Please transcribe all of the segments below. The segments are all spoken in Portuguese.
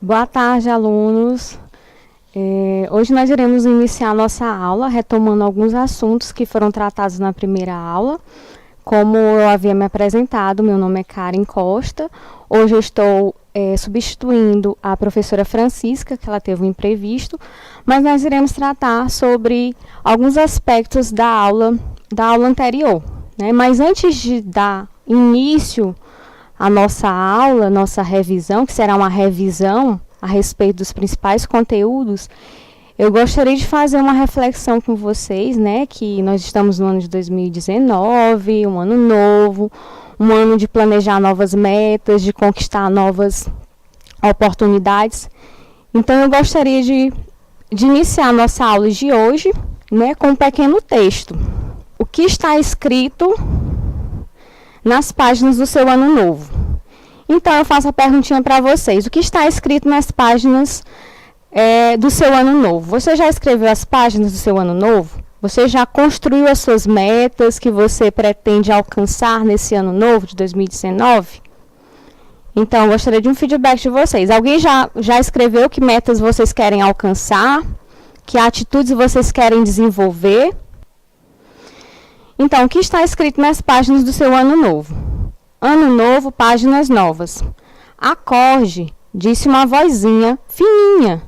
Boa tarde, alunos. Hoje nós iremos iniciar nossa aula retomando alguns assuntos que foram tratados na primeira aula. Como eu havia me apresentado, meu nome é Karen Costa. Hoje eu estou substituindo a professora Francisca, que ela teve um imprevisto, mas nós iremos tratar sobre alguns aspectos da aula anterior, né? Mas antes de dar início à nossa aula, nossa revisão, que será uma revisão a respeito dos principais conteúdos, eu gostaria de fazer uma reflexão com vocês, né, que nós estamos no ano de 2019, um ano novo, um ano de planejar novas metas, de conquistar novas oportunidades. Então, eu gostaria de iniciar a nossa aula de hoje, né, com um pequeno texto. O que está escrito nas páginas do seu ano novo? Então, eu faço a perguntinha para vocês. O que está escrito nas páginas do seu ano novo? Você já escreveu as páginas do seu ano novo? Você já construiu as suas metas que você pretende alcançar nesse ano novo de 2019? Então, eu gostaria de um feedback de vocês. Alguém já escreveu que metas vocês querem alcançar? Que atitudes vocês querem desenvolver? Então, o que está escrito nas páginas do seu ano novo? Ano novo, páginas novas. Acorde, disse uma vozinha fininha.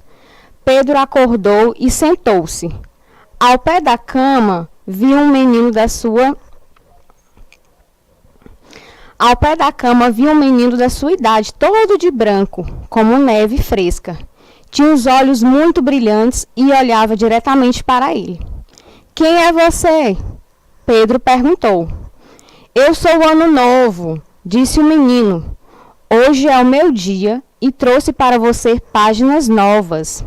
Pedro acordou e sentou-se. Ao pé da cama, viu um menino da sua idade, todo de branco, como neve fresca. Tinha os olhos muito brilhantes e olhava diretamente para ele. Quem é você? Pedro perguntou. Eu sou o Ano Novo, disse o menino. Hoje é o meu dia e trouxe para você páginas novas.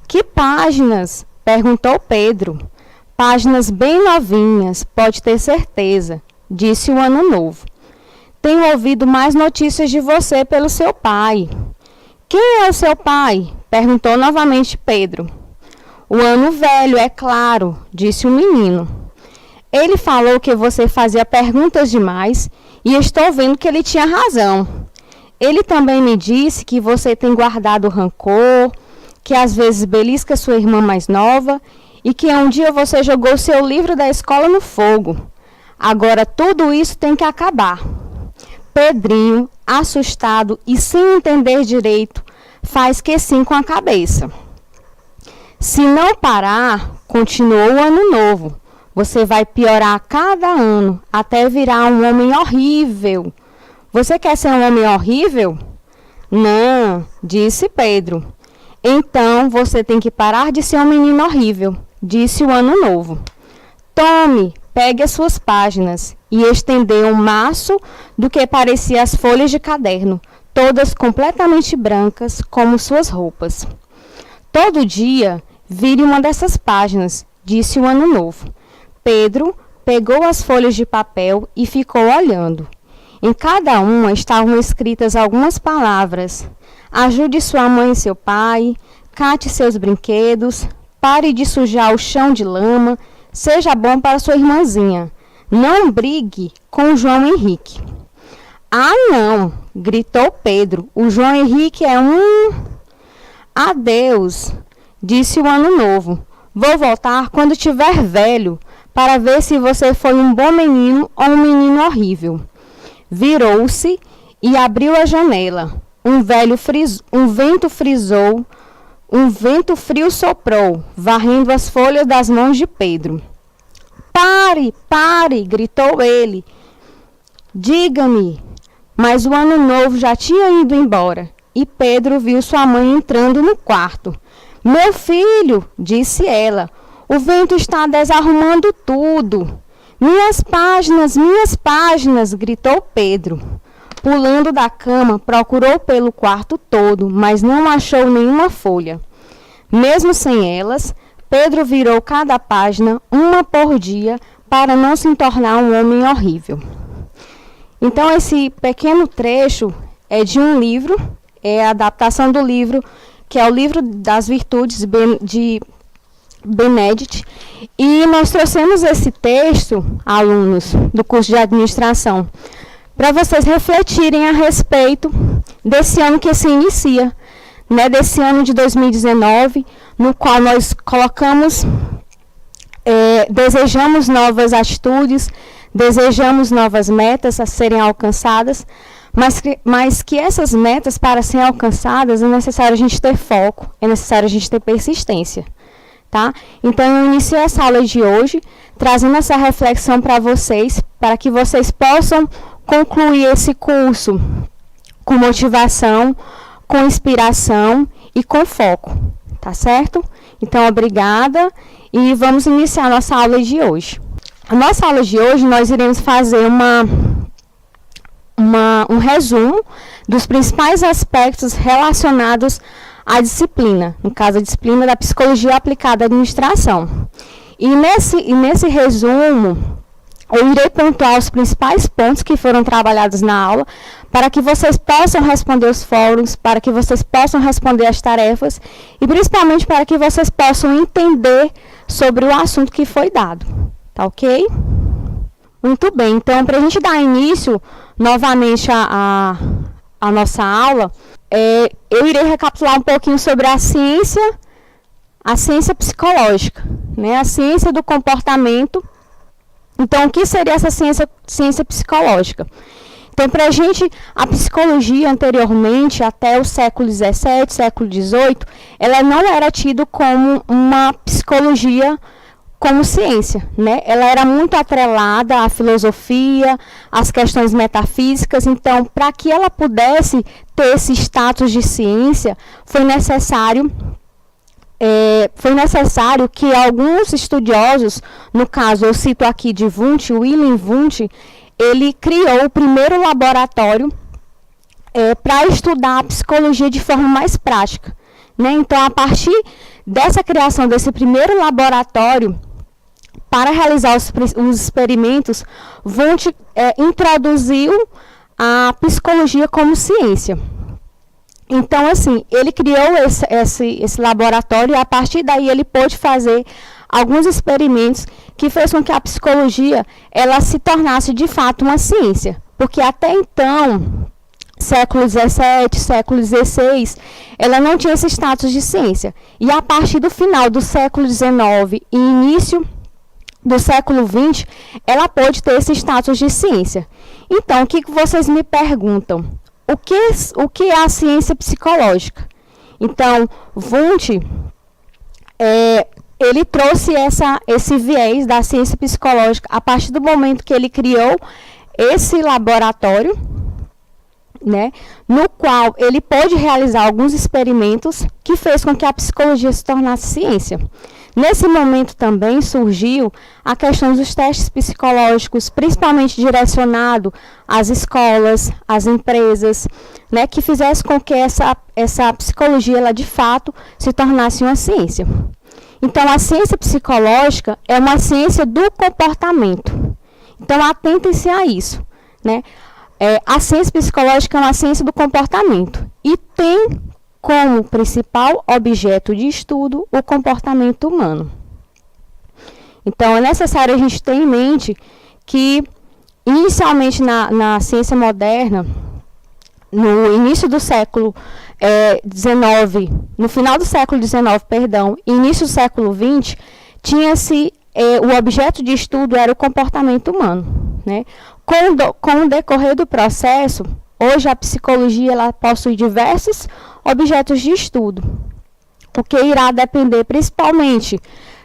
Que páginas? Perguntou Pedro. Páginas bem novinhas, pode ter certeza, disse o Ano Novo. Tenho ouvido mais notícias de você pelo seu pai. Quem é o seu pai? Perguntou novamente Pedro. O Ano Velho, é claro, disse o menino. Ele falou que você fazia perguntas demais e estou vendo que ele tinha razão. Ele também me disse que você tem guardado rancor, que às vezes belisca sua irmã mais nova e que um dia você jogou seu livro da escola no fogo. Agora tudo isso tem que acabar. Pedrinho, assustado e sem entender direito, faz que sim com a cabeça. Se não parar, continuou o Ano Novo. Você vai piorar a cada ano, até virar um homem horrível. Você quer ser um homem horrível? Não, disse Pedro. Então, você tem que parar de ser um menino horrível, disse o Ano Novo. Tome, pegue as suas páginas, e estendeu um maço do que parecia as folhas de caderno, todas completamente brancas, como suas roupas. Todo dia, vire uma dessas páginas, disse o Ano Novo. Pedro pegou as folhas de papel e ficou olhando. Em cada uma estavam escritas algumas palavras. Ajude sua mãe e seu pai, cate seus brinquedos, pare de sujar o chão de lama, seja bom para sua irmãzinha. Não brigue com o João Henrique. Ah, não! Gritou Pedro. O João Henrique é um... Adeus, disse o Ano Novo. Vou voltar quando estiver velho, para ver se você foi um bom menino ou um menino horrível. Virou-se e abriu a janela. Um vento frio soprou, varrendo as folhas das mãos de Pedro. Pare, pare, gritou ele. Diga-me. Mas o Ano Novo já tinha ido embora e Pedro viu sua mãe entrando no quarto. Meu filho, disse ela, o vento está desarrumando tudo. Minhas páginas, gritou Pedro. Pulando da cama, procurou pelo quarto todo, mas não achou nenhuma folha. Mesmo sem elas, Pedro virou cada página, uma por dia, para não se tornar um homem horrível. Então, esse pequeno trecho é de um livro, é a adaptação do livro, que é o Livro das Virtudes de Benedict, e nós trouxemos esse texto, alunos do curso de administração, para vocês refletirem a respeito desse ano que se inicia, né, desse ano de 2019, no qual nós colocamos, desejamos novas atitudes, desejamos novas metas a serem alcançadas, mas que essas metas, para serem alcançadas, é necessário a gente ter foco, é necessário a gente ter persistência. Tá? Então, eu iniciei essa aula de hoje, trazendo essa reflexão para vocês, para que vocês possam concluir esse curso com motivação, com inspiração e com foco, tá certo? Então, obrigada e vamos iniciar a nossa aula de hoje. A nossa aula de hoje, nós iremos fazer um resumo dos principais aspectos relacionados à disciplina, no caso, a disciplina da Psicologia Aplicada à Administração. E nesse resumo, eu irei pontuar os principais pontos que foram trabalhados na aula, para que vocês possam responder os fóruns, para que vocês possam responder as tarefas, e principalmente para que vocês possam entender sobre o assunto que foi dado. Tá ok? Muito bem, então, para a gente dar início novamente à nossa aula, eu irei recapitular um pouquinho sobre a ciência psicológica, né? A ciência do comportamento. Então, o que seria essa ciência psicológica? Então, para a gente, a psicologia anteriormente, até o século XVII, século XVIII, ela não era tida como uma psicologia como ciência, né? Ela era muito atrelada à filosofia, às questões metafísicas. Então, para que ela pudesse ter esse status de ciência, foi necessário que alguns estudiosos, no caso eu cito aqui de Wundt, Wilhelm Wundt, ele criou o primeiro laboratório para estudar a psicologia de forma mais prática, né? Então, a partir dessa criação desse primeiro laboratório, para realizar os experimentos, Wundt introduziu a psicologia como ciência. Então, assim, ele criou esse laboratório e, a partir daí, ele pôde fazer alguns experimentos que fez com que a psicologia ela se tornasse, de fato, uma ciência. Porque, até então, século XVII, século XVI, ela não tinha esse status de ciência. E, a partir do final do século XIX e início do século XX, ela pôde ter esse status de ciência. Então, o que vocês me perguntam? O que é a ciência psicológica? Então, Wundt, ele trouxe esse viés da ciência psicológica a partir do momento que ele criou esse laboratório, né, no qual ele pôde realizar alguns experimentos que fez com que a psicologia se tornasse ciência. Nesse momento também surgiu a questão dos testes psicológicos, principalmente direcionado às escolas, às empresas, né, que fizesse com que essa psicologia, ela de fato, se tornasse uma ciência. Então, a ciência psicológica é uma ciência do comportamento. Então, atentem-se a isso, né? A ciência psicológica é uma ciência do comportamento e tem como principal objeto de estudo o comportamento humano. Então, é necessário a gente ter em mente que, inicialmente na ciência moderna, no início do século XIX, no final do século XIX, perdão, e início do século XX, tinha-se, o objeto de estudo era o comportamento humano, né? Com o decorrer do processo, hoje a psicologia ela possui diversos objetos de estudo, o que irá depender principalmente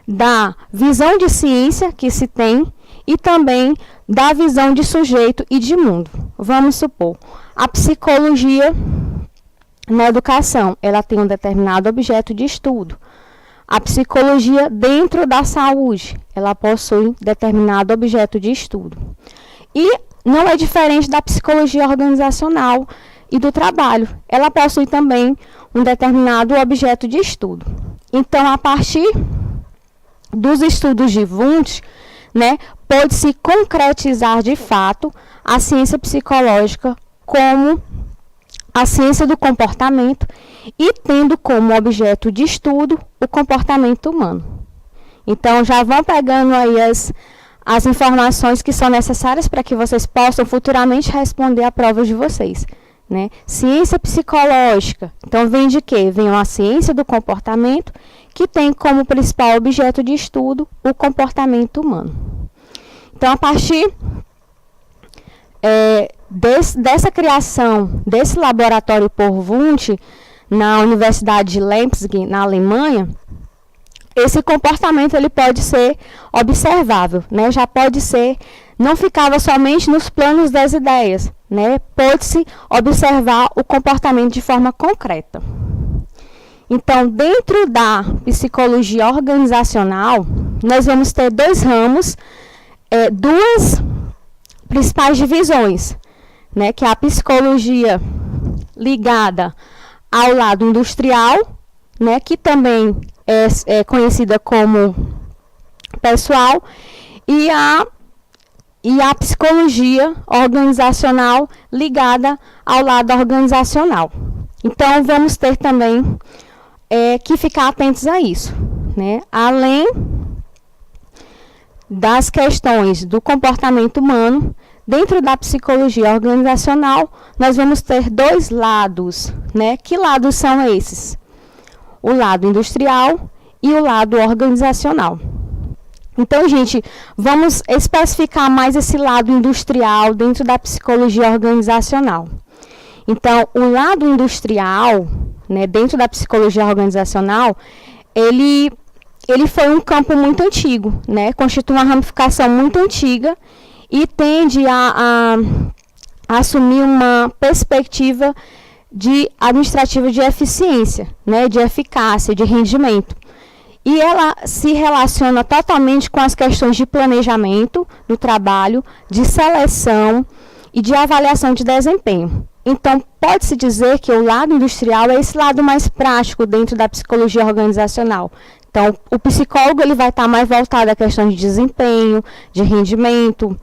da visão de ciência que se tem e também da visão de sujeito e de mundo. Vamos supor, a psicologia na educação, ela tem um determinado objeto de estudo. A psicologia dentro da saúde, ela possui determinado objeto de estudo. E não é diferente da psicologia organizacional e do trabalho. Ela possui também um determinado objeto de estudo. Então, a partir dos estudos de Wundt, né, pode-se concretizar de fato a ciência psicológica como a ciência do comportamento e tendo como objeto de estudo o comportamento humano. Então, já vão pegando aí as informações que são necessárias para que vocês possam futuramente responder a provas de vocês. né? Ciência psicológica. Então, vem de quê? Vem a ciência do comportamento, que tem como principal objeto de estudo o comportamento humano. Então, a partir dessa criação desse laboratório por Wundt, na Universidade de Leipzig, na Alemanha, esse comportamento ele pode ser observável, né? Já pode ser, não ficava somente nos planos das ideias, né? Pode-se observar o comportamento de forma concreta. Então, dentro da psicologia organizacional, nós vamos ter dois ramos, duas principais divisões, né? Que é a psicologia ligada ao lado industrial, né? Que também é conhecida como pessoal, e a psicologia organizacional ligada ao lado organizacional. Então, vamos ter também que ficar atentos a isso, né? Além das questões do comportamento humano, dentro da psicologia organizacional, nós vamos ter dois lados, né? Que lados são esses? O lado industrial e o lado organizacional. Então, gente, vamos especificar mais esse lado industrial dentro da psicologia organizacional. Então, o lado industrial, né, dentro da psicologia organizacional, ele foi um campo muito antigo, né, constitui uma ramificação muito antiga e tende a assumir uma perspectiva administrativa de eficiência, né, de eficácia, de rendimento. E ela se relaciona totalmente com as questões de planejamento do trabalho, de seleção e de avaliação de desempenho. Então, pode-se dizer que o lado industrial é esse lado mais prático dentro da psicologia organizacional. Então, o psicólogo ele vai estar mais voltado à questão de desempenho, de rendimento,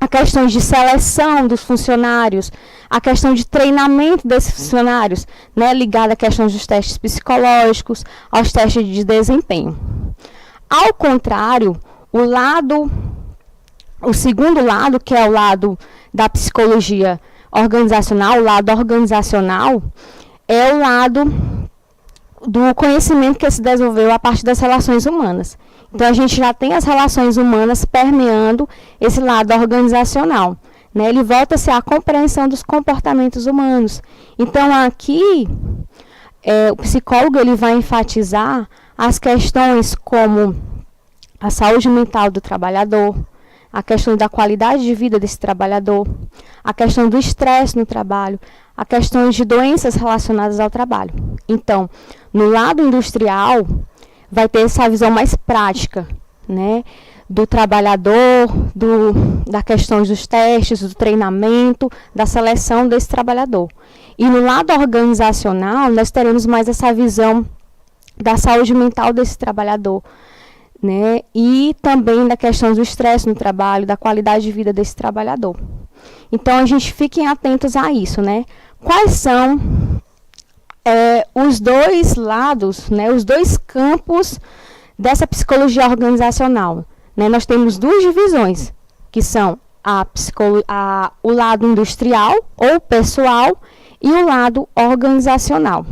a questão de seleção dos funcionários, a questão de treinamento desses funcionários, né, ligada à questão dos testes psicológicos, aos testes de desempenho. Ao contrário, o segundo lado, que é o lado da psicologia organizacional, o lado organizacional, é o lado do conhecimento que se desenvolveu a partir das relações humanas. Então, a gente já tem as relações humanas permeando esse lado organizacional, né? Ele volta-se à compreensão dos comportamentos humanos. Então, aqui, o psicólogo ele vai enfatizar as questões como a saúde mental do trabalhador, a questão da qualidade de vida desse trabalhador, a questão do estresse no trabalho, a questão de doenças relacionadas ao trabalho. Então, no lado industrial, vai ter essa visão mais prática, né, do trabalhador, da questão dos testes, do treinamento, da seleção desse trabalhador. E no lado organizacional, nós teremos mais essa visão da saúde mental desse trabalhador, né, e também da questão do estresse no trabalho, da qualidade de vida desse trabalhador. Então, a gente fiquem atentos a isso, né? Quais são os dois lados, né, os dois campos dessa psicologia organizacional, né? Nós temos duas divisões, que são o lado industrial ou pessoal e o lado organizacional.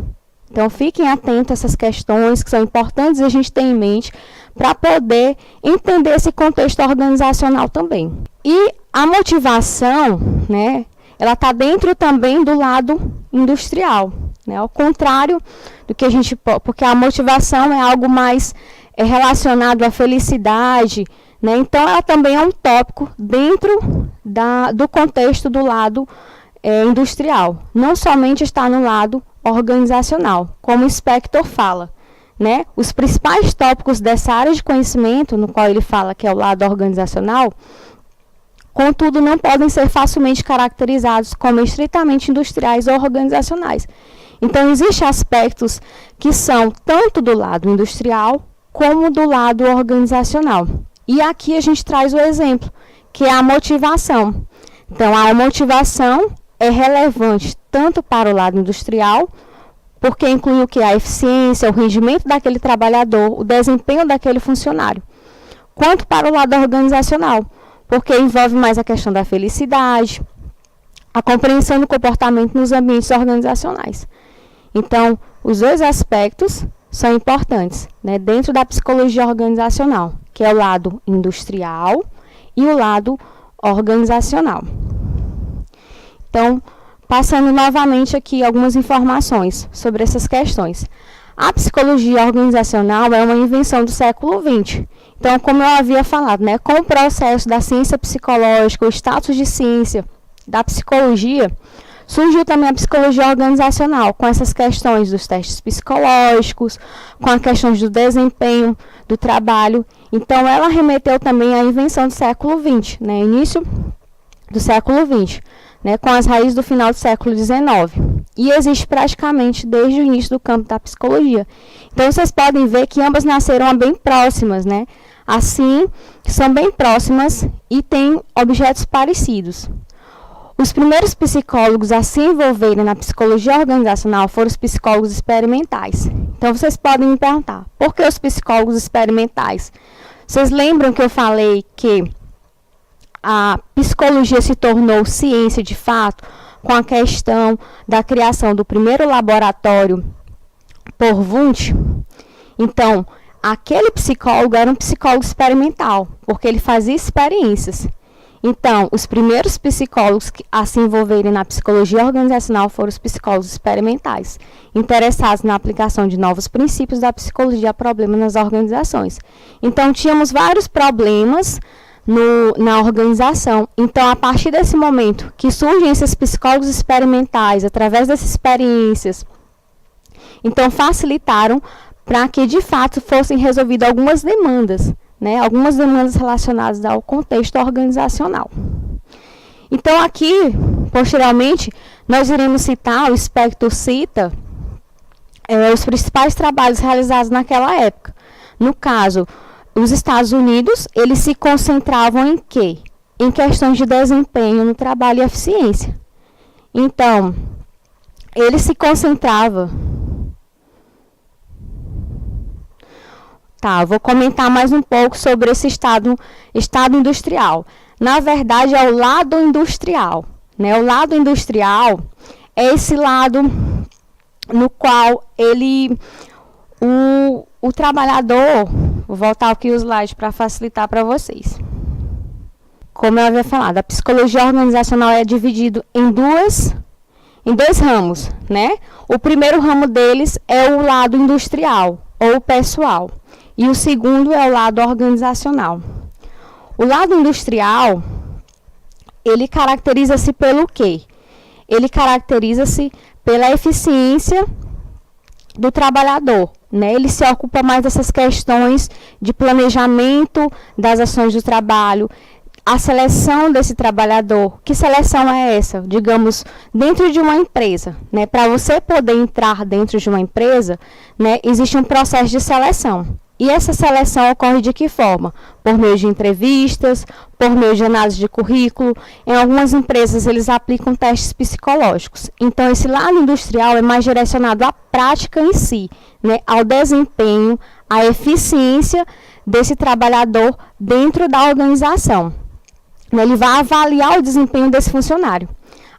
Então, fiquem atentos a essas questões que são importantes a gente ter em mente para poder entender esse contexto organizacional também. E a motivação, né, ela está dentro também do lado industrial, né, ao contrário do que porque a motivação é algo mais relacionado à felicidade, né, então ela também é um tópico dentro do contexto do lado industrial, não somente está no lado organizacional, como o Spector fala, né, os principais tópicos dessa área de conhecimento, no qual ele fala que é o lado organizacional, contudo, não podem ser facilmente caracterizados como estritamente industriais ou organizacionais. Então, existem aspectos que são tanto do lado industrial como do lado organizacional. E aqui a gente traz o exemplo, que é a motivação. Então, a motivação é relevante tanto para o lado industrial, porque inclui o que? A eficiência, o rendimento daquele trabalhador, o desempenho daquele funcionário, quanto para o lado organizacional, porque envolve mais a questão da felicidade, a compreensão do comportamento nos ambientes organizacionais. Então, os dois aspectos são importantes, né, dentro da psicologia organizacional, que é o lado industrial e o lado organizacional. Então, passando novamente aqui algumas informações sobre essas questões. A psicologia organizacional é uma invenção do século XX. Então, como eu havia falado, né, com o processo da ciência psicológica, o status de ciência da psicologia, surgiu também a psicologia organizacional, com essas questões dos testes psicológicos, com as questões do desempenho do trabalho. Então, ela remeteu também à invenção do século XX, né, início do século XX, né, com as raízes do final do século XIX. E existe praticamente desde o início do campo da psicologia. Então, vocês podem ver que ambas nasceram bem próximas, né? Assim, são bem próximas e têm objetos parecidos. Os primeiros psicólogos a se envolverem na psicologia organizacional foram os psicólogos experimentais. Então, vocês podem me perguntar, por que os psicólogos experimentais? Vocês lembram que eu falei que a psicologia se tornou ciência de fato com a questão da criação do primeiro laboratório por Wundt? Então, aquele psicólogo era um psicólogo experimental, porque ele fazia experiências. Então, os primeiros psicólogos a se envolverem na psicologia organizacional foram os psicólogos experimentais, interessados na aplicação de novos princípios da psicologia a problemas nas organizações. Então, tínhamos vários problemas na organização. Então, a partir desse momento que surgem esses psicólogos experimentais, através dessas experiências, então facilitaram para que, de fato, fossem resolvidas algumas demandas, né? Algumas demandas relacionadas ao contexto organizacional. Então, aqui, posteriormente, nós iremos citar, o Spector cita, os principais trabalhos realizados naquela época. No caso, os Estados Unidos, eles se concentravam em quê? Em questões de desempenho no trabalho e eficiência. Então, ele se concentrava... Tá, vou comentar mais um pouco sobre esse estado industrial. Na verdade, é o lado industrial, né? O lado industrial é esse lado no qual o trabalhador... Vou voltar aqui o slide para facilitar para vocês. Como eu havia falado, a psicologia organizacional é dividida em dois ramos, né? O primeiro ramo deles é o lado industrial, ou pessoal. E o segundo é o lado organizacional. O lado industrial, ele caracteriza-se pelo quê? Ele caracteriza-se pela eficiência do trabalhador, né? Ele se ocupa mais dessas questões de planejamento das ações do trabalho, a seleção desse trabalhador. Que seleção é essa? Digamos, dentro de uma empresa, né? Para você poder entrar dentro de uma empresa, né, existe um processo de seleção. E essa seleção ocorre de que forma? Por meio de entrevistas, por meio de análise de currículo. Em algumas empresas, eles aplicam testes psicológicos. Então, esse lado industrial é mais direcionado à prática em si, né? Ao desempenho, à eficiência desse trabalhador dentro da organização. Ele vai avaliar o desempenho desse funcionário.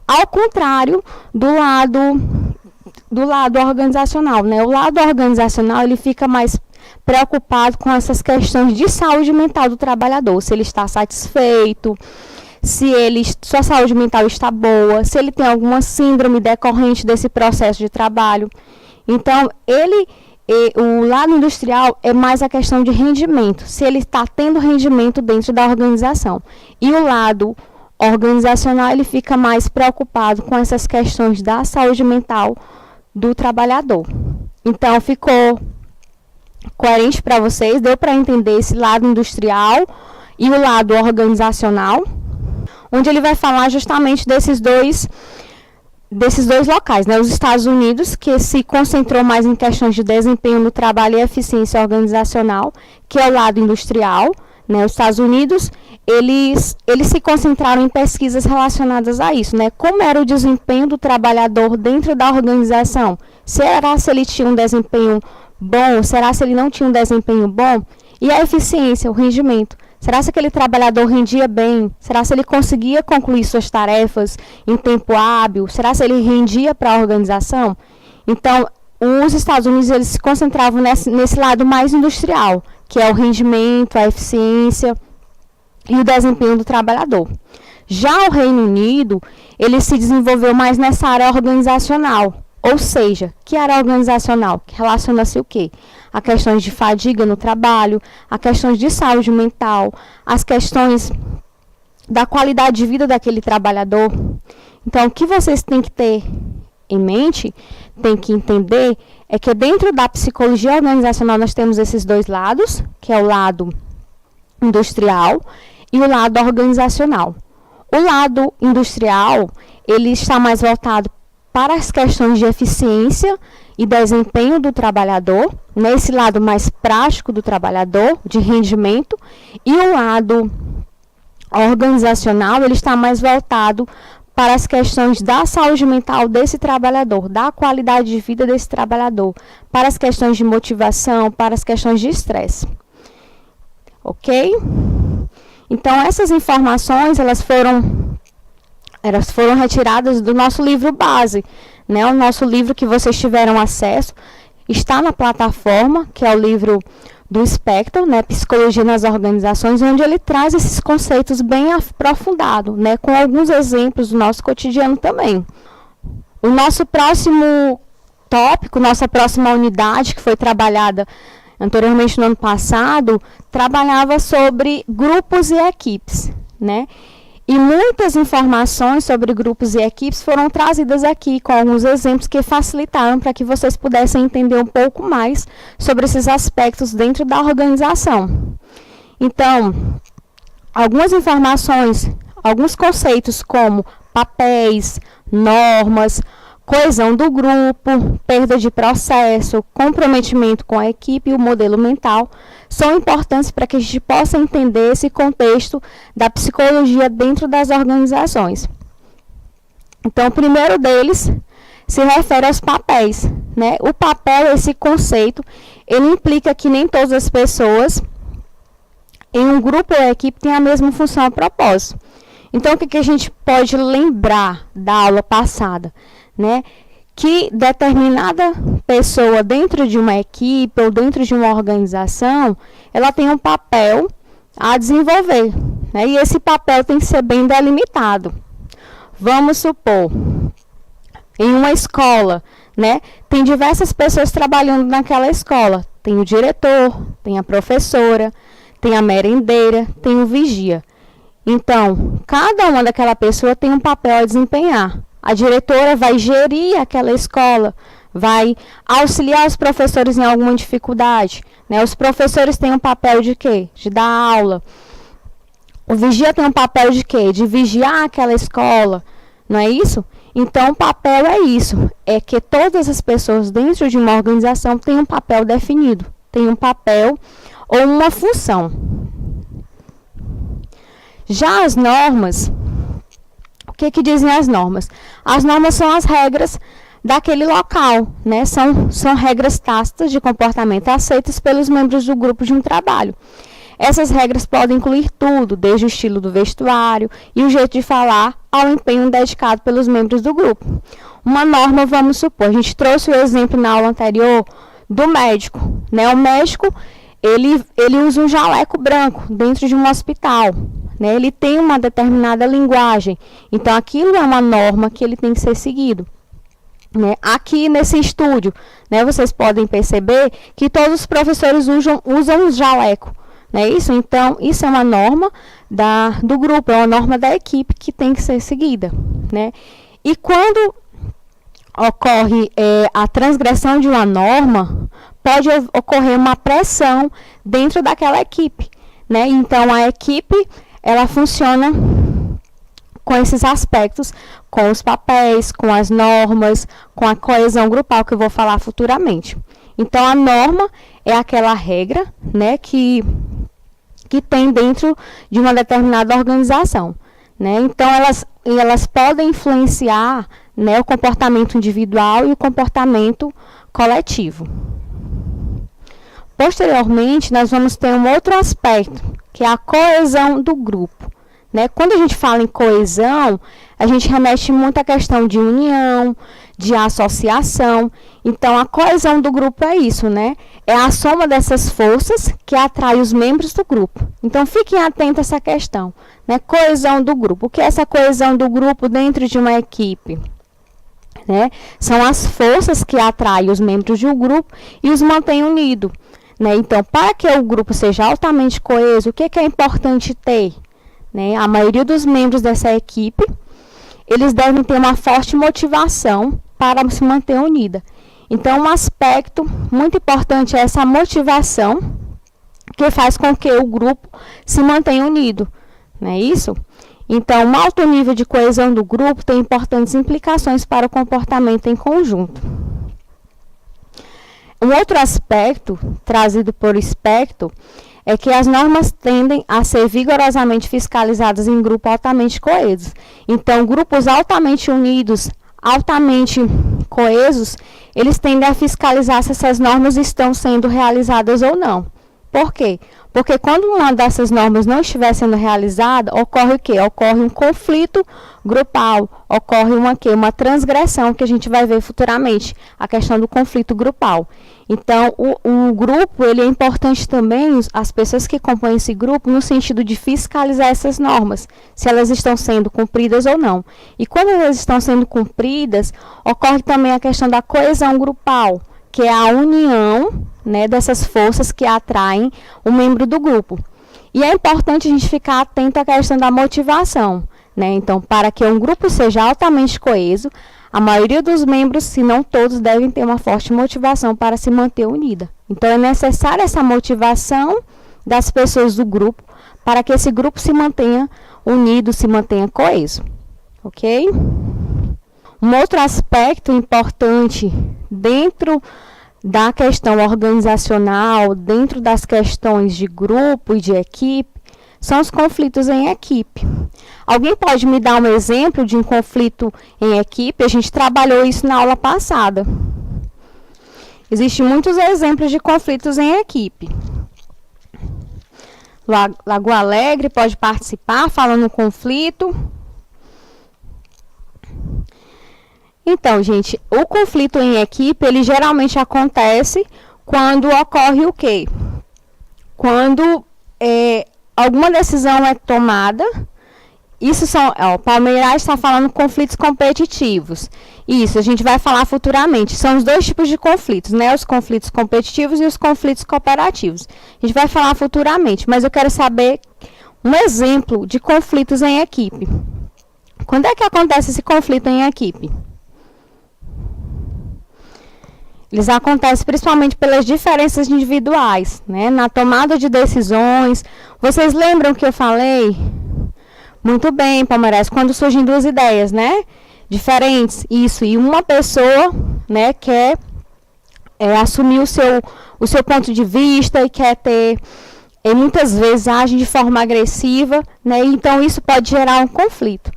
Ao contrário do lado organizacional, né? O lado organizacional, ele fica mais preocupado com essas questões de saúde mental do trabalhador, se ele está satisfeito, se sua saúde mental está boa, se ele tem alguma síndrome decorrente desse processo de trabalho. Então, o lado industrial é mais a questão de rendimento, se ele está tendo rendimento dentro da organização. E o lado organizacional, ele fica mais preocupado com essas questões da saúde mental do trabalhador. Então, ficou coerente para vocês? Deu para entender esse lado industrial e o lado organizacional, onde ele vai falar justamente desses dois locais, né? Os Estados Unidos, que se concentrou mais em questões de desempenho no trabalho e eficiência organizacional, que é o lado industrial, né? Os Estados Unidos, eles se concentraram em pesquisas relacionadas a isso, né? Como era o desempenho do trabalhador dentro da organização? Será se ele tinha um desempenho bom? Será se ele não tinha um desempenho bom? E a eficiência, o rendimento? Será se aquele trabalhador rendia bem? Será se ele conseguia concluir suas tarefas em tempo hábil? Será se ele rendia para a organização? Então, os Estados Unidos eles se concentravam nesse lado mais industrial, que é o rendimento, a eficiência e o desempenho do trabalhador. Já o Reino Unido, ele se desenvolveu mais nessa área organizacional, ou seja, que área organizacional? Que relaciona-se o quê? A questões de fadiga no trabalho, a questões de saúde mental, as questões da qualidade de vida daquele trabalhador. Então, o que vocês têm que ter em mente, têm que entender, é que dentro da psicologia organizacional nós temos esses dois lados, que é o lado industrial e o lado organizacional. O lado industrial, ele está mais voltado para as questões de eficiência e desempenho do trabalhador, nesse lado mais prático do trabalhador, de rendimento, e o lado organizacional, ele está mais voltado para as questões da saúde mental desse trabalhador, da qualidade de vida desse trabalhador, para as questões de motivação, para as questões de estresse. Ok? Então, essas informações, elas foram retiradas do nosso livro base, né? O nosso livro que vocês tiveram acesso está na plataforma, que é o livro do Spector, né? Psicologia nas Organizações, onde ele traz esses conceitos bem aprofundados, né? Com alguns exemplos do nosso cotidiano também. O nosso próximo tópico, nossa próxima unidade, que foi trabalhada anteriormente no ano passado, trabalhava sobre grupos e equipes, né? E muitas informações sobre grupos e equipes foram trazidas aqui, com alguns exemplos que facilitaram para que vocês pudessem entender um pouco mais sobre esses aspectos dentro da organização. Então, algumas informações, alguns conceitos como papéis, normas, coesão do grupo, perda de processo, comprometimento com a equipe e o modelo mental são importantes para que a gente possa entender esse contexto da psicologia dentro das organizações. Então, o primeiro deles se refere aos papéis, né? O papel, esse conceito, ele implica que nem todas as pessoas em um grupo ou equipe têm a mesma função a propósito. Então, o que a gente pode lembrar da aula passada? Né, que determinada pessoa dentro de uma equipe ou dentro de uma organização, ela tem um papel a desenvolver, né, e esse papel tem que ser bem delimitado. Vamos supor, em uma escola, né, tem diversas pessoas trabalhando naquela escola. Tem o diretor, tem a professora, tem a merendeira, tem o vigia. Então, cada uma daquela pessoa tem um papel a desempenhar. A diretora vai gerir aquela escola, vai auxiliar os professores em alguma dificuldade, né? Os professores têm um papel de quê? De dar aula. O vigia tem um papel de quê? De vigiar aquela escola, não é isso? Então, o papel é isso, é que todas as pessoas dentro de uma organização têm um papel definido, têm um papel ou uma função. Já as normas... O que dizem as normas? As normas são as regras daquele local, né? São regras tácitas de comportamento aceitas pelos membros do grupo de um trabalho. Essas regras podem incluir tudo, desde o estilo do vestuário e o jeito de falar ao empenho dedicado pelos membros do grupo. Uma norma, vamos supor, a gente trouxe o exemplo na aula anterior do médico, né? O médico, ele usa um jaleco branco dentro de um hospital. Né, ele tem uma determinada linguagem, então aquilo é uma norma que ele tem que ser seguido. Né? Aqui nesse estúdio, né, vocês podem perceber que todos os professores usam um jaleco. Né, isso? Então, isso é uma norma do grupo, é uma norma da equipe que tem que ser seguida. Né? E quando ocorre a transgressão de uma norma, pode ocorrer uma pressão dentro daquela equipe. Né? Então, a equipe ela funciona com esses aspectos, com os papéis, com as normas, com a coesão grupal, que eu vou falar futuramente. Então, a norma é aquela regra, né, que tem dentro de uma determinada organização. Né? Então, elas podem influenciar, né, o comportamento individual e o comportamento coletivo. Posteriormente, nós vamos ter um outro aspecto, que é a coesão do grupo. Né? Quando a gente fala em coesão, a gente remete muito à questão de união, de associação. Então, a coesão do grupo é isso, né? É a soma dessas forças que atrai os membros do grupo. Então, fiquem atentos a essa questão, né? Coesão do grupo. O que é essa coesão do grupo dentro de uma equipe? Né? São as forças que atraem os membros de um grupo e os mantêm unidos. Né? Então, para que o grupo seja altamente coeso, o que é importante ter? Né? A maioria dos membros dessa equipe, eles devem ter uma forte motivação para se manter unida. Então, um aspecto muito importante é essa motivação que faz com que o grupo se mantenha unido. Não é isso? Então, um alto nível de coesão do grupo tem importantes implicações para o comportamento em conjunto. Um outro aspecto trazido por Spector é que as normas tendem a ser vigorosamente fiscalizadas em grupos altamente coesos. Então, grupos altamente unidos, altamente coesos, eles tendem a fiscalizar se essas normas estão sendo realizadas ou não. Por quê? Porque quando uma dessas normas não estiver sendo realizada, ocorre o quê? Ocorre um conflito grupal, ocorre uma transgressão que a gente vai ver futuramente, a questão do conflito grupal. Então, o grupo, ele é importante também, as pessoas que compõem esse grupo, no sentido de fiscalizar essas normas, se elas estão sendo cumpridas ou não. E quando elas estão sendo cumpridas, ocorre também a questão da coesão grupal, que é a união, né, dessas forças que atraem o membro do grupo. E é importante a gente ficar atento à questão da motivação. Né? Então, para que um grupo seja altamente coeso, a maioria dos membros, se não todos, devem ter uma forte motivação para se manter unida. Então, é necessária essa motivação das pessoas do grupo para que esse grupo se mantenha unido, se mantenha coeso. Ok? Um outro aspecto importante dentro da questão organizacional, dentro das questões de grupo e de equipe, são os conflitos em equipe. Alguém pode me dar um exemplo de um conflito em equipe? A gente trabalhou isso na aula passada. Existem muitos exemplos de conflitos em equipe. Lagoa Alegre pode participar falando conflito. Então, gente, o conflito em equipe, ele geralmente acontece quando ocorre o quê? Quando alguma decisão é tomada. Isso são, o Palmeiras está falando conflitos competitivos. Isso, a gente vai falar futuramente. São os dois tipos de conflitos, né? Os conflitos competitivos e os conflitos cooperativos. A gente vai falar futuramente, mas eu quero saber um exemplo de conflitos em equipe. Quando é que acontece esse conflito em equipe? Eles acontecem principalmente pelas diferenças individuais, né? Na tomada de decisões. Vocês lembram que eu falei? Muito bem, Palmeiras, quando surgem duas ideias, né? Diferentes, isso, e uma pessoa, né, quer assumir o seu ponto de vista e quer ter, e muitas vezes age de forma agressiva, né? Então isso pode gerar um conflito.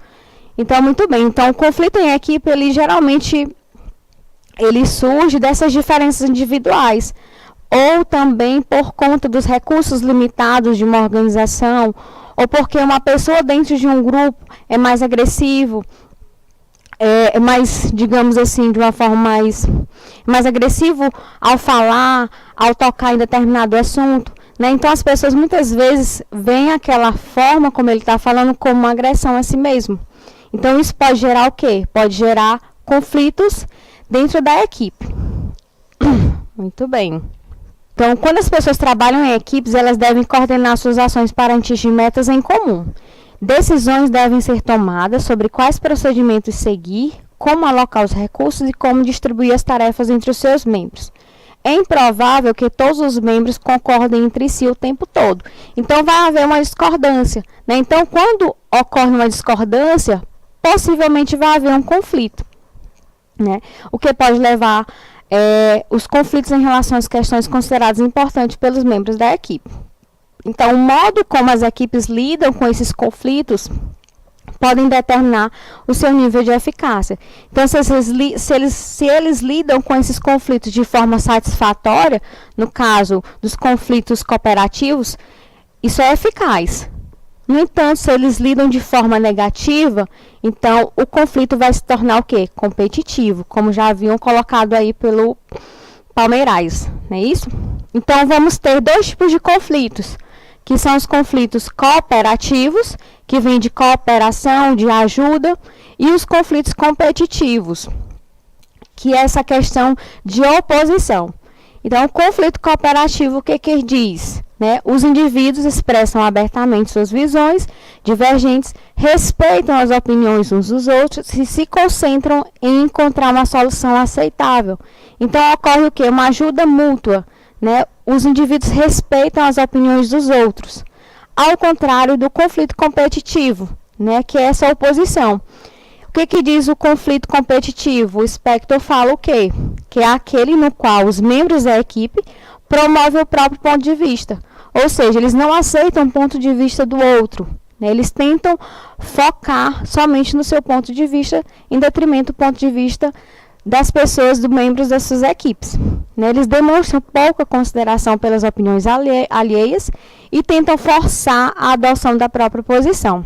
Então, muito bem, então o conflito em equipe, ele geralmente surge dessas diferenças individuais, ou também por conta dos recursos limitados de uma organização, ou porque uma pessoa dentro de um grupo é mais agressivo, é mais, digamos assim, de uma forma mais agressivo ao falar, ao tocar em determinado assunto, né? Então as pessoas muitas vezes veem aquela forma como ele está falando como uma agressão a si mesmo. Então isso pode gerar o quê? Pode gerar conflitos dentro da equipe. Muito bem. Então, quando as pessoas trabalham em equipes, elas devem coordenar suas ações para atingir metas em comum. Decisões devem ser tomadas sobre quais procedimentos seguir, como alocar os recursos e como distribuir as tarefas entre os seus membros. É improvável que todos os membros concordem entre si o tempo todo. Então, vai haver uma discordância, né? Então, quando ocorre uma discordância, possivelmente vai haver um conflito, né? O que pode levar os conflitos em relação às questões consideradas importantes pelos membros da equipe. Então, o modo como as equipes lidam com esses conflitos podem determinar o seu nível de eficácia. Então, se eles lidam com esses conflitos de forma satisfatória, no caso dos conflitos cooperativos, isso é eficaz. No entanto, se eles lidam de forma negativa, então o conflito vai se tornar o quê? Competitivo, como já haviam colocado aí pelo Palmeirais, não é isso? Então, vamos ter dois tipos de conflitos, que são os conflitos cooperativos, que vêm de cooperação, de ajuda, e os conflitos competitivos, que é essa questão de oposição. Então, o conflito cooperativo, o que ele diz? Né? Os indivíduos expressam abertamente suas visões divergentes, respeitam as opiniões uns dos outros e se concentram em encontrar uma solução aceitável. Então, ocorre o quê? Uma ajuda mútua. Né? Os indivíduos respeitam as opiniões dos outros, ao contrário do conflito competitivo, né? Que é essa oposição. O que diz o conflito competitivo? O Spector fala o quê? Que é aquele no qual os membros da equipe promovem o próprio ponto de vista, ou seja, eles não aceitam o ponto de vista do outro, né? Eles tentam focar somente no seu ponto de vista, em detrimento do ponto de vista das pessoas, dos membros das suas equipes. Né? Eles demonstram pouca consideração pelas opiniões alheias e tentam forçar a adoção da própria posição.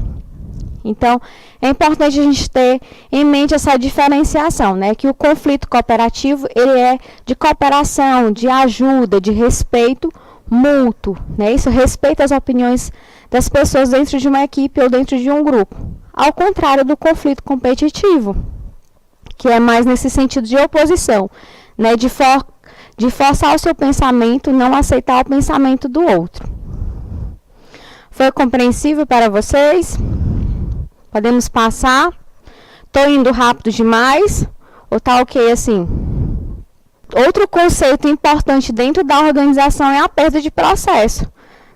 Então, é importante a gente ter em mente essa diferenciação, né? Que o conflito cooperativo ele é de cooperação, de ajuda, de respeito mútuo. Né? Isso respeita as opiniões das pessoas dentro de uma equipe ou dentro de um grupo. Ao contrário do conflito competitivo, que é mais nesse sentido de oposição, né? De forçar o seu pensamento, não aceitar o pensamento do outro. Foi compreensível para vocês? Podemos passar? Estou indo rápido demais? Ou está ok assim? Outro conceito importante dentro da organização é a perda de processo.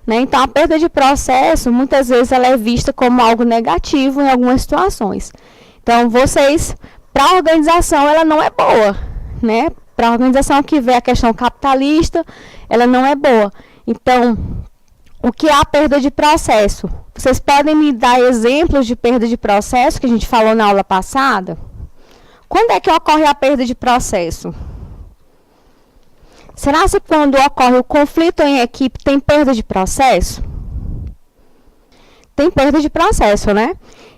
Né? Então, a perda de processo, muitas vezes, ela é vista como algo negativo em algumas situações. Então, para a organização, ela não é boa. Né? Para a organização que vê a questão capitalista, ela não é boa. Então, o que é a perda de processo? Vocês podem me dar exemplos de perda de processo que a gente falou na aula passada? Quando é que ocorre a perda de processo? Será que quando ocorre o conflito em equipe tem perda de processo? Tem perda de processo, né?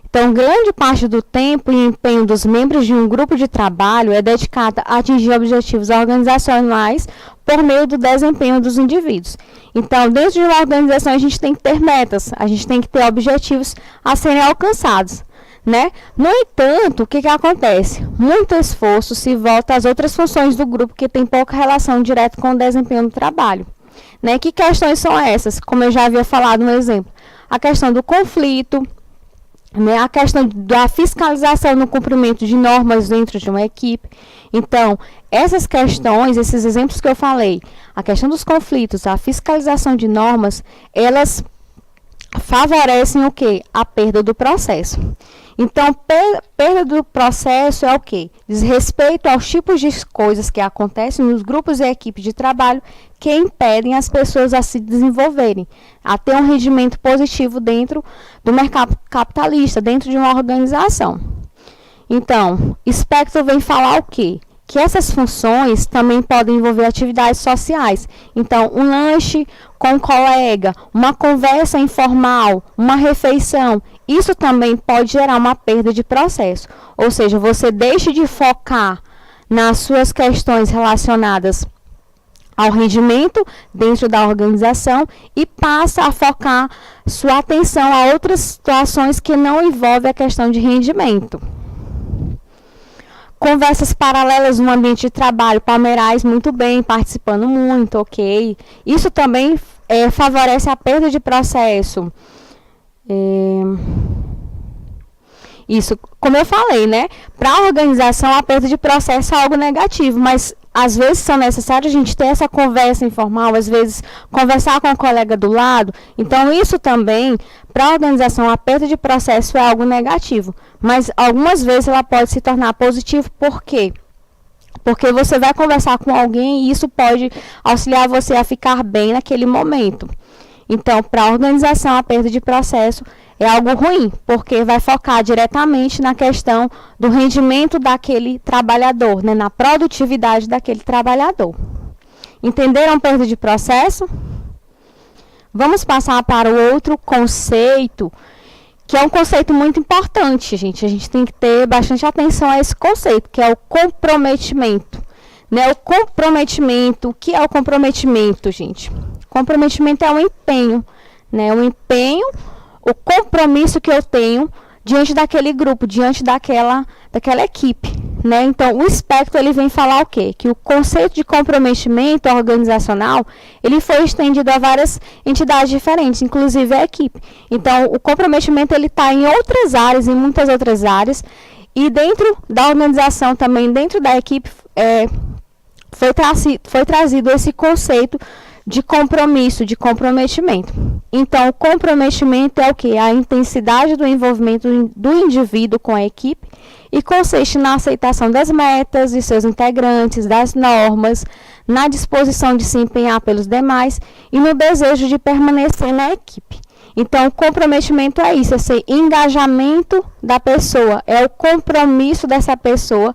Então, grande parte do tempo e empenho dos membros de um grupo de trabalho é dedicada a atingir objetivos organizacionais por meio do desempenho dos indivíduos. Então, dentro de uma organização, a gente tem que ter metas, a gente tem que ter objetivos a serem alcançados. Né? No entanto, o que acontece? Muito esforço se volta às outras funções do grupo que tem pouca relação direta com o desempenho do trabalho. Né? Que questões são essas? Como eu já havia falado no exemplo. A questão do conflito, né? A questão da fiscalização no cumprimento de normas dentro de uma equipe. Então, essas questões, esses exemplos que eu falei, a questão dos conflitos, a fiscalização de normas, elas favorecem o quê? A perda do processo. Então, perda do processo é o quê? Desrespeito aos tipos de coisas que acontecem nos grupos e equipes de trabalho que impedem as pessoas a se desenvolverem, a ter um rendimento positivo dentro do mercado capitalista, dentro de uma organização. Então, Spector vem falar o quê? Que essas funções também podem envolver atividades sociais. Então, um lanche com um colega, uma conversa informal, uma refeição, isso também pode gerar uma perda de processo. Ou seja, você deixa de focar nas suas questões relacionadas ao rendimento dentro da organização e passa a focar sua atenção a outras situações que não envolvem a questão de rendimento. Conversas paralelas no ambiente de trabalho, Palmeirais muito bem, participando muito, ok. Isso também favorece a perda de processo. Isso, como eu falei, né? Para a organização, a perda de processo é algo negativo, mas às vezes são necessários a gente ter essa conversa informal, às vezes conversar com a colega do lado. Então, isso também, para a organização, a perda de processo é algo negativo. Mas algumas vezes ela pode se tornar positivo, por quê? Porque você vai conversar com alguém e isso pode auxiliar você a ficar bem naquele momento. Então, para a organização, a perda de processo é algo ruim, porque vai focar diretamente na questão do rendimento daquele trabalhador, né, na produtividade daquele trabalhador. Entenderam perda de processo? Vamos passar para o outro conceito, que é um conceito muito importante, gente. A gente tem que ter bastante atenção a esse conceito, que é o comprometimento. Né? O comprometimento, o que é o comprometimento, gente? Comprometimento é um empenho, né? Um empenho, o compromisso que eu tenho diante daquele grupo, diante daquela equipe, né? Então, o espectro, ele vem falar o quê? Que o conceito de comprometimento organizacional, ele foi estendido a várias entidades diferentes, inclusive a equipe. Então, o comprometimento, ele está em outras áreas, em muitas outras áreas, e dentro da organização também, dentro da equipe, foi trazido esse conceito de compromisso, de comprometimento. Então, o comprometimento é o que? A intensidade do envolvimento do indivíduo com a equipe e consiste na aceitação das metas de seus integrantes, das normas, na disposição de se empenhar pelos demais e no desejo de permanecer na equipe. Então, o comprometimento é isso, esse engajamento da pessoa, é o compromisso dessa pessoa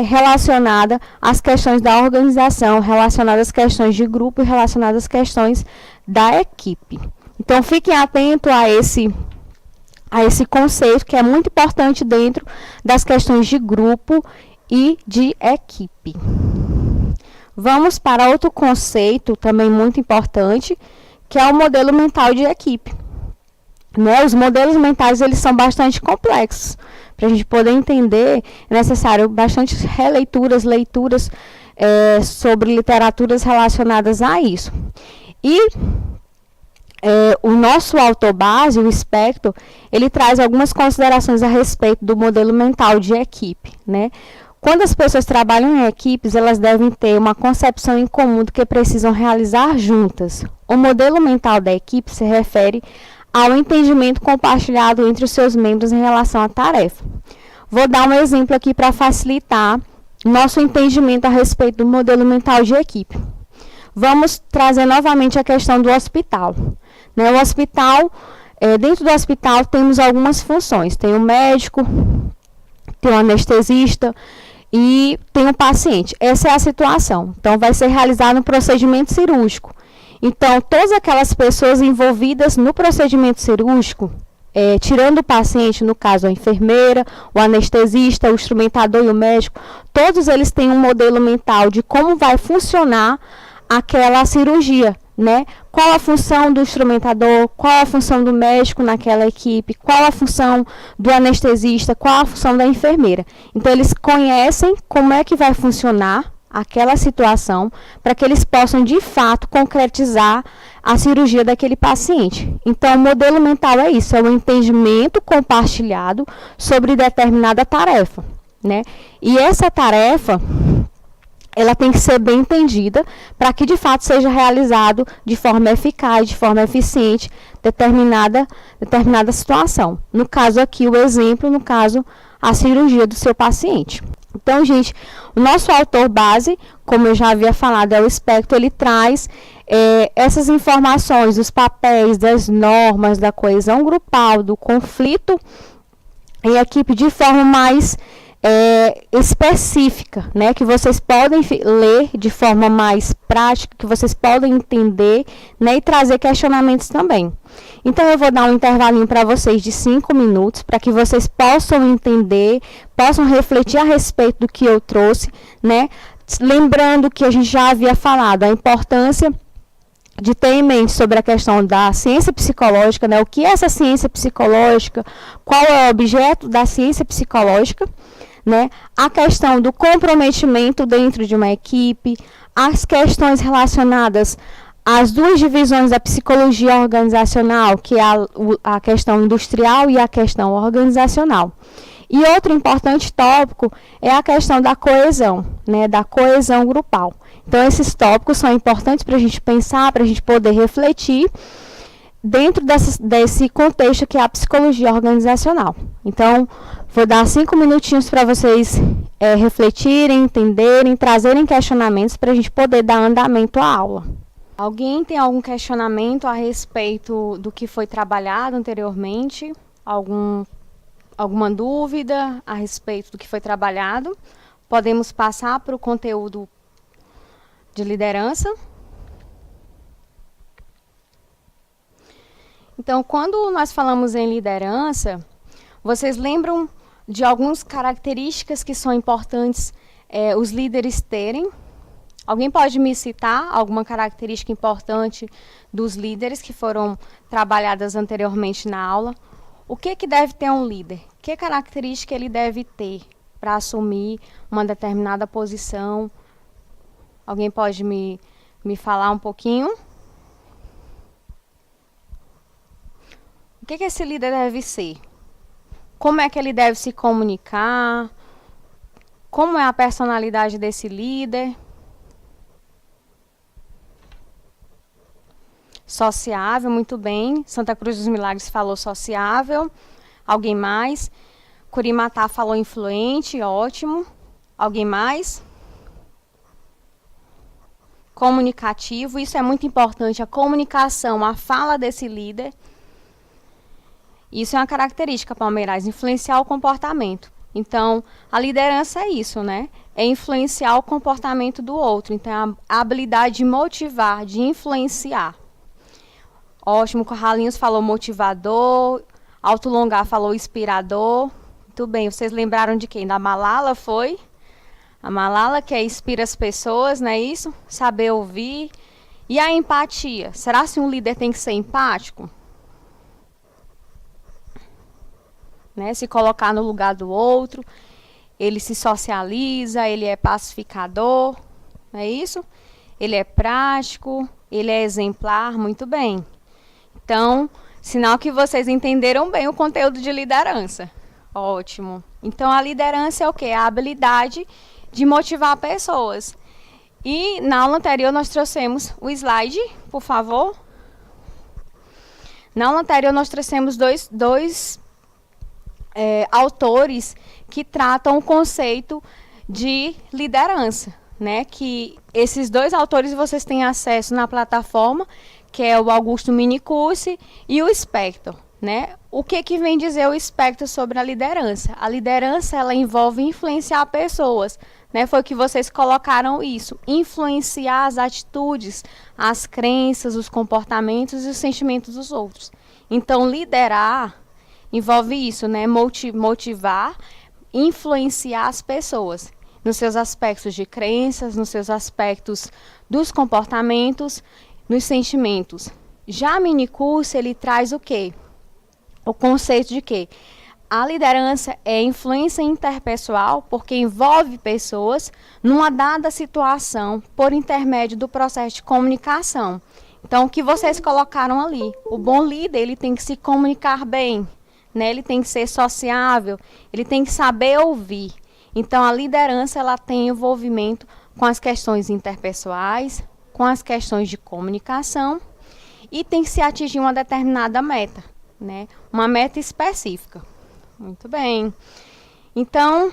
relacionada às questões da organização, relacionadas às questões de grupo e relacionadas às questões da equipe. Então, fiquem atentos a esse conceito, que é muito importante dentro das questões de grupo e de equipe. Vamos para outro conceito, também muito importante, que é o modelo mental de equipe. Né? Os modelos mentais, eles são bastante complexos. Para a gente poder entender, é necessário bastante releituras, leituras sobre literaturas relacionadas a isso. E o nosso autor base, o Spector, ele traz algumas considerações a respeito do modelo mental de equipe, né? Quando as pessoas trabalham em equipes, elas devem ter uma concepção em comum do que precisam realizar juntas. O modelo mental da equipe se refere ao entendimento compartilhado entre os seus membros em relação à tarefa. Vou dar um exemplo aqui para facilitar nosso entendimento a respeito do modelo mental de equipe. Vamos trazer novamente a questão do hospital. Né? O hospital, dentro do hospital temos algumas funções. Tem o médico, tem o anestesista e tem o paciente. Essa é a situação. Então, vai ser realizado um procedimento cirúrgico. Então, todas aquelas pessoas envolvidas no procedimento cirúrgico, tirando o paciente, no caso a enfermeira, o anestesista, o instrumentador e o médico, todos eles têm um modelo mental de como vai funcionar aquela cirurgia, né? Qual a função do instrumentador, qual a função do médico naquela equipe, qual a função do anestesista, qual a função da enfermeira. Então, eles conhecem como é que vai funcionar aquela situação para que eles possam, de fato, concretizar a cirurgia daquele paciente. Então, o modelo mental é isso, é o entendimento compartilhado sobre determinada tarefa, né? E essa tarefa, ela tem que ser bem entendida para que, de fato, seja realizado de forma eficaz, de forma eficiente, determinada situação. No caso aqui, o exemplo, no caso, a cirurgia do seu paciente. Então, gente, o nosso autor base, como eu já havia falado, é o Spector, ele traz essas informações, os papéis, das normas, da coesão grupal, do conflito em equipe de forma mais específica, né, que vocês podem ler de forma mais prática, que vocês podem entender, né, e trazer questionamentos também. Então, eu vou dar um intervalinho para vocês de 5 minutos, para que vocês possam entender, possam refletir a respeito do que eu trouxe, né, lembrando que a gente já havia falado, a importância de ter em mente sobre a questão da ciência psicológica, né, o que é essa ciência psicológica, qual é o objeto da ciência psicológica, né? A questão do comprometimento dentro de uma equipe, as questões relacionadas às duas divisões da psicologia organizacional, que é a questão industrial e a questão organizacional. E outro importante tópico é a questão da coesão, né? Da coesão grupal. Então, esses tópicos são importantes para a gente pensar, para a gente poder refletir dentro desse contexto que é a psicologia organizacional. Então, vou dar 5 minutinhos para vocês refletirem, entenderem, trazerem questionamentos para a gente poder dar andamento à aula. Alguém tem algum questionamento a respeito do que foi trabalhado anteriormente? Alguma dúvida a respeito do que foi trabalhado? Podemos passar para o conteúdo de liderança. Então, quando nós falamos em liderança, vocês lembram de algumas características que são importantes os líderes terem? Alguém pode me citar alguma característica importante dos líderes que foram trabalhadas anteriormente na aula? O que deve ter um líder? Que característica ele deve ter para assumir uma determinada posição? Alguém pode me falar um pouquinho? O que esse líder deve ser? Como é que ele deve se comunicar? Como é a personalidade desse líder? Sociável, muito bem. Santa Cruz dos Milagres falou sociável. Alguém mais? Curimatá falou influente, ótimo. Alguém mais? Comunicativo, isso é muito importante. A comunicação, a fala desse líder. Isso é uma característica, Palmeirais, influenciar o comportamento. Então, a liderança é isso, né? É influenciar o comportamento do outro. Então, a habilidade de motivar, de influenciar. Ótimo, Corralinhos falou motivador, Alto Longar falou inspirador. Muito bem, vocês lembraram de quem? Da Malala, foi? A Malala que inspira as pessoas, não é isso? Saber ouvir. E a empatia? Será que um líder tem que ser empático? Né? Se colocar no lugar do outro, ele se socializa, ele é pacificador, não é isso? Ele é prático, ele é exemplar, muito bem. Então, sinal que vocês entenderam bem o conteúdo de liderança. Ótimo. Então, a liderança é o quê? A habilidade de motivar pessoas. E na aula anterior nós trouxemos o slide, por favor. Na aula anterior nós trouxemos dois autores que tratam o conceito de liderança, né? Que esses dois autores vocês têm acesso na plataforma, que é o Augusto Minicursi e o Spector, né? O que vem dizer o Spector sobre a liderança? A liderança, ela envolve influenciar pessoas, né? Foi que vocês colocaram isso, influenciar as atitudes, as crenças, os comportamentos e os sentimentos dos outros. Então, liderar envolve isso, né? Motivar, influenciar as pessoas nos seus aspectos de crenças, nos seus aspectos dos comportamentos, nos sentimentos. Já Minicursi, ele traz o quê? O conceito de que a liderança é influência interpessoal porque envolve pessoas numa dada situação por intermédio do processo de comunicação. Então, o que vocês colocaram ali? O bom líder, ele tem que se comunicar bem, né? Ele tem que ser sociável, ele tem que saber ouvir. Então, a liderança, ela tem envolvimento com as questões interpessoais, com as questões de comunicação e tem que se atingir uma determinada meta, né? Uma meta específica. Muito bem. Então,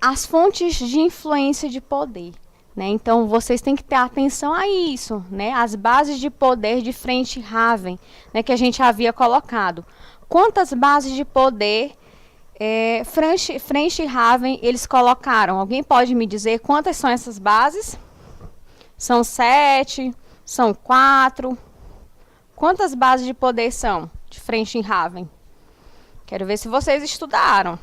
as fontes de influência de poder, né? Então, vocês têm que ter atenção a isso, né? As bases de poder de French-Haven, né? Que a gente havia colocado. Quantas bases de poder French-Haven eles colocaram? Alguém pode me dizer quantas são essas bases? São 7? São 4? Quantas bases de poder são de French-Haven? Quero ver se vocês estudaram.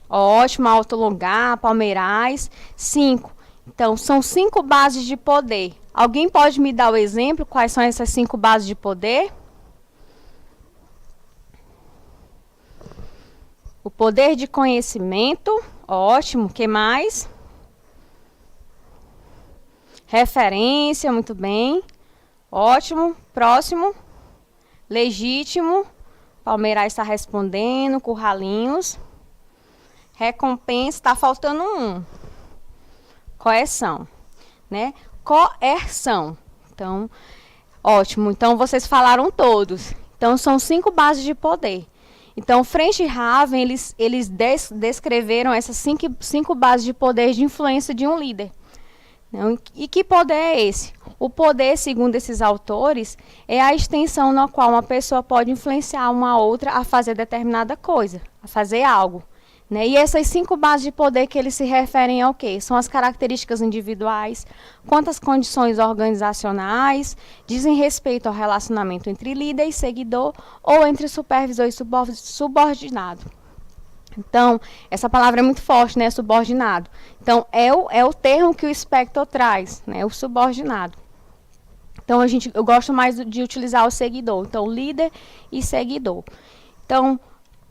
Ótimo, Alto Longar, Palmeirais. 5. Então, são 5 bases de poder. Alguém pode me dar o exemplo? Quais são essas 5 bases de poder? O poder de conhecimento. Ótimo. O que mais? Referência, muito bem. Ótimo. Próximo. Legítimo. Palmeirais está respondendo. Curralinhos. Recompensa, está faltando um. Coerção, né? Coerção. Então, ótimo. Então, vocês falaram todos. Então, são 5 bases de poder. Então, French-Haven, eles descreveram essas 5 bases de poder de influência de um líder. E que poder é esse? O poder, segundo esses autores, é a extensão na qual uma pessoa pode influenciar uma outra a fazer determinada coisa, a fazer algo. E essas 5 bases de poder que eles se referem ao quê? São as características individuais, quanto às condições organizacionais, dizem respeito ao relacionamento entre líder e seguidor ou entre supervisor e subordinado. Então, essa palavra é muito forte, né? Subordinado. Então, é o termo que o Spector traz, né? O subordinado. Então, eu gosto mais de utilizar o seguidor. Então, líder e seguidor. Então,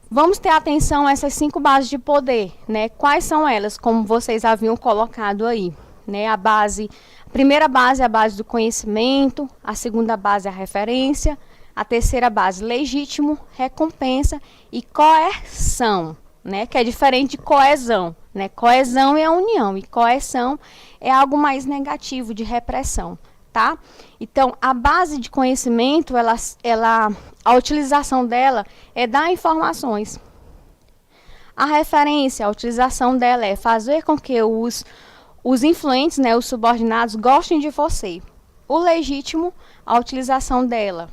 vamos ter atenção a essas 5 bases de poder, né? Quais são elas, como vocês haviam colocado aí, né? A primeira base é a base do conhecimento, a segunda base é a referência, a terceira base legítimo, recompensa e coerção, né? Que é diferente de coesão, né? Coesão é a união e coerção é algo mais negativo, de repressão, tá? Então, a base de conhecimento, a utilização dela é dar informações. A referência, a utilização dela é fazer com que os influentes, né, os subordinados, gostem de você. O legítimo, a utilização dela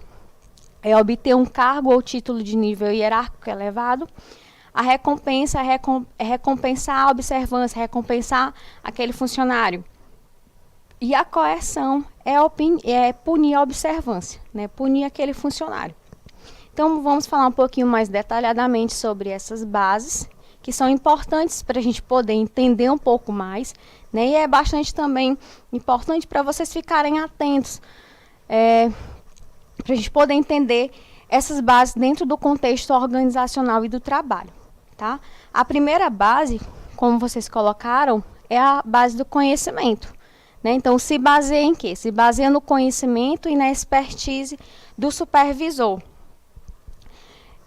é obter um cargo ou título de nível hierárquico elevado. A recompensa é recompensar a observância, recompensar aquele funcionário. E a coerção é punir a observância, né? Punir aquele funcionário. Então, vamos falar um pouquinho mais detalhadamente sobre essas bases, que são importantes para a gente poder entender um pouco mais, né? E é bastante também importante para vocês ficarem atentos, para a gente poder entender essas bases dentro do contexto organizacional e do trabalho, tá? A primeira base, como vocês colocaram, é a base do conhecimento. Então, se baseia em quê? Se baseia no conhecimento e na expertise do supervisor.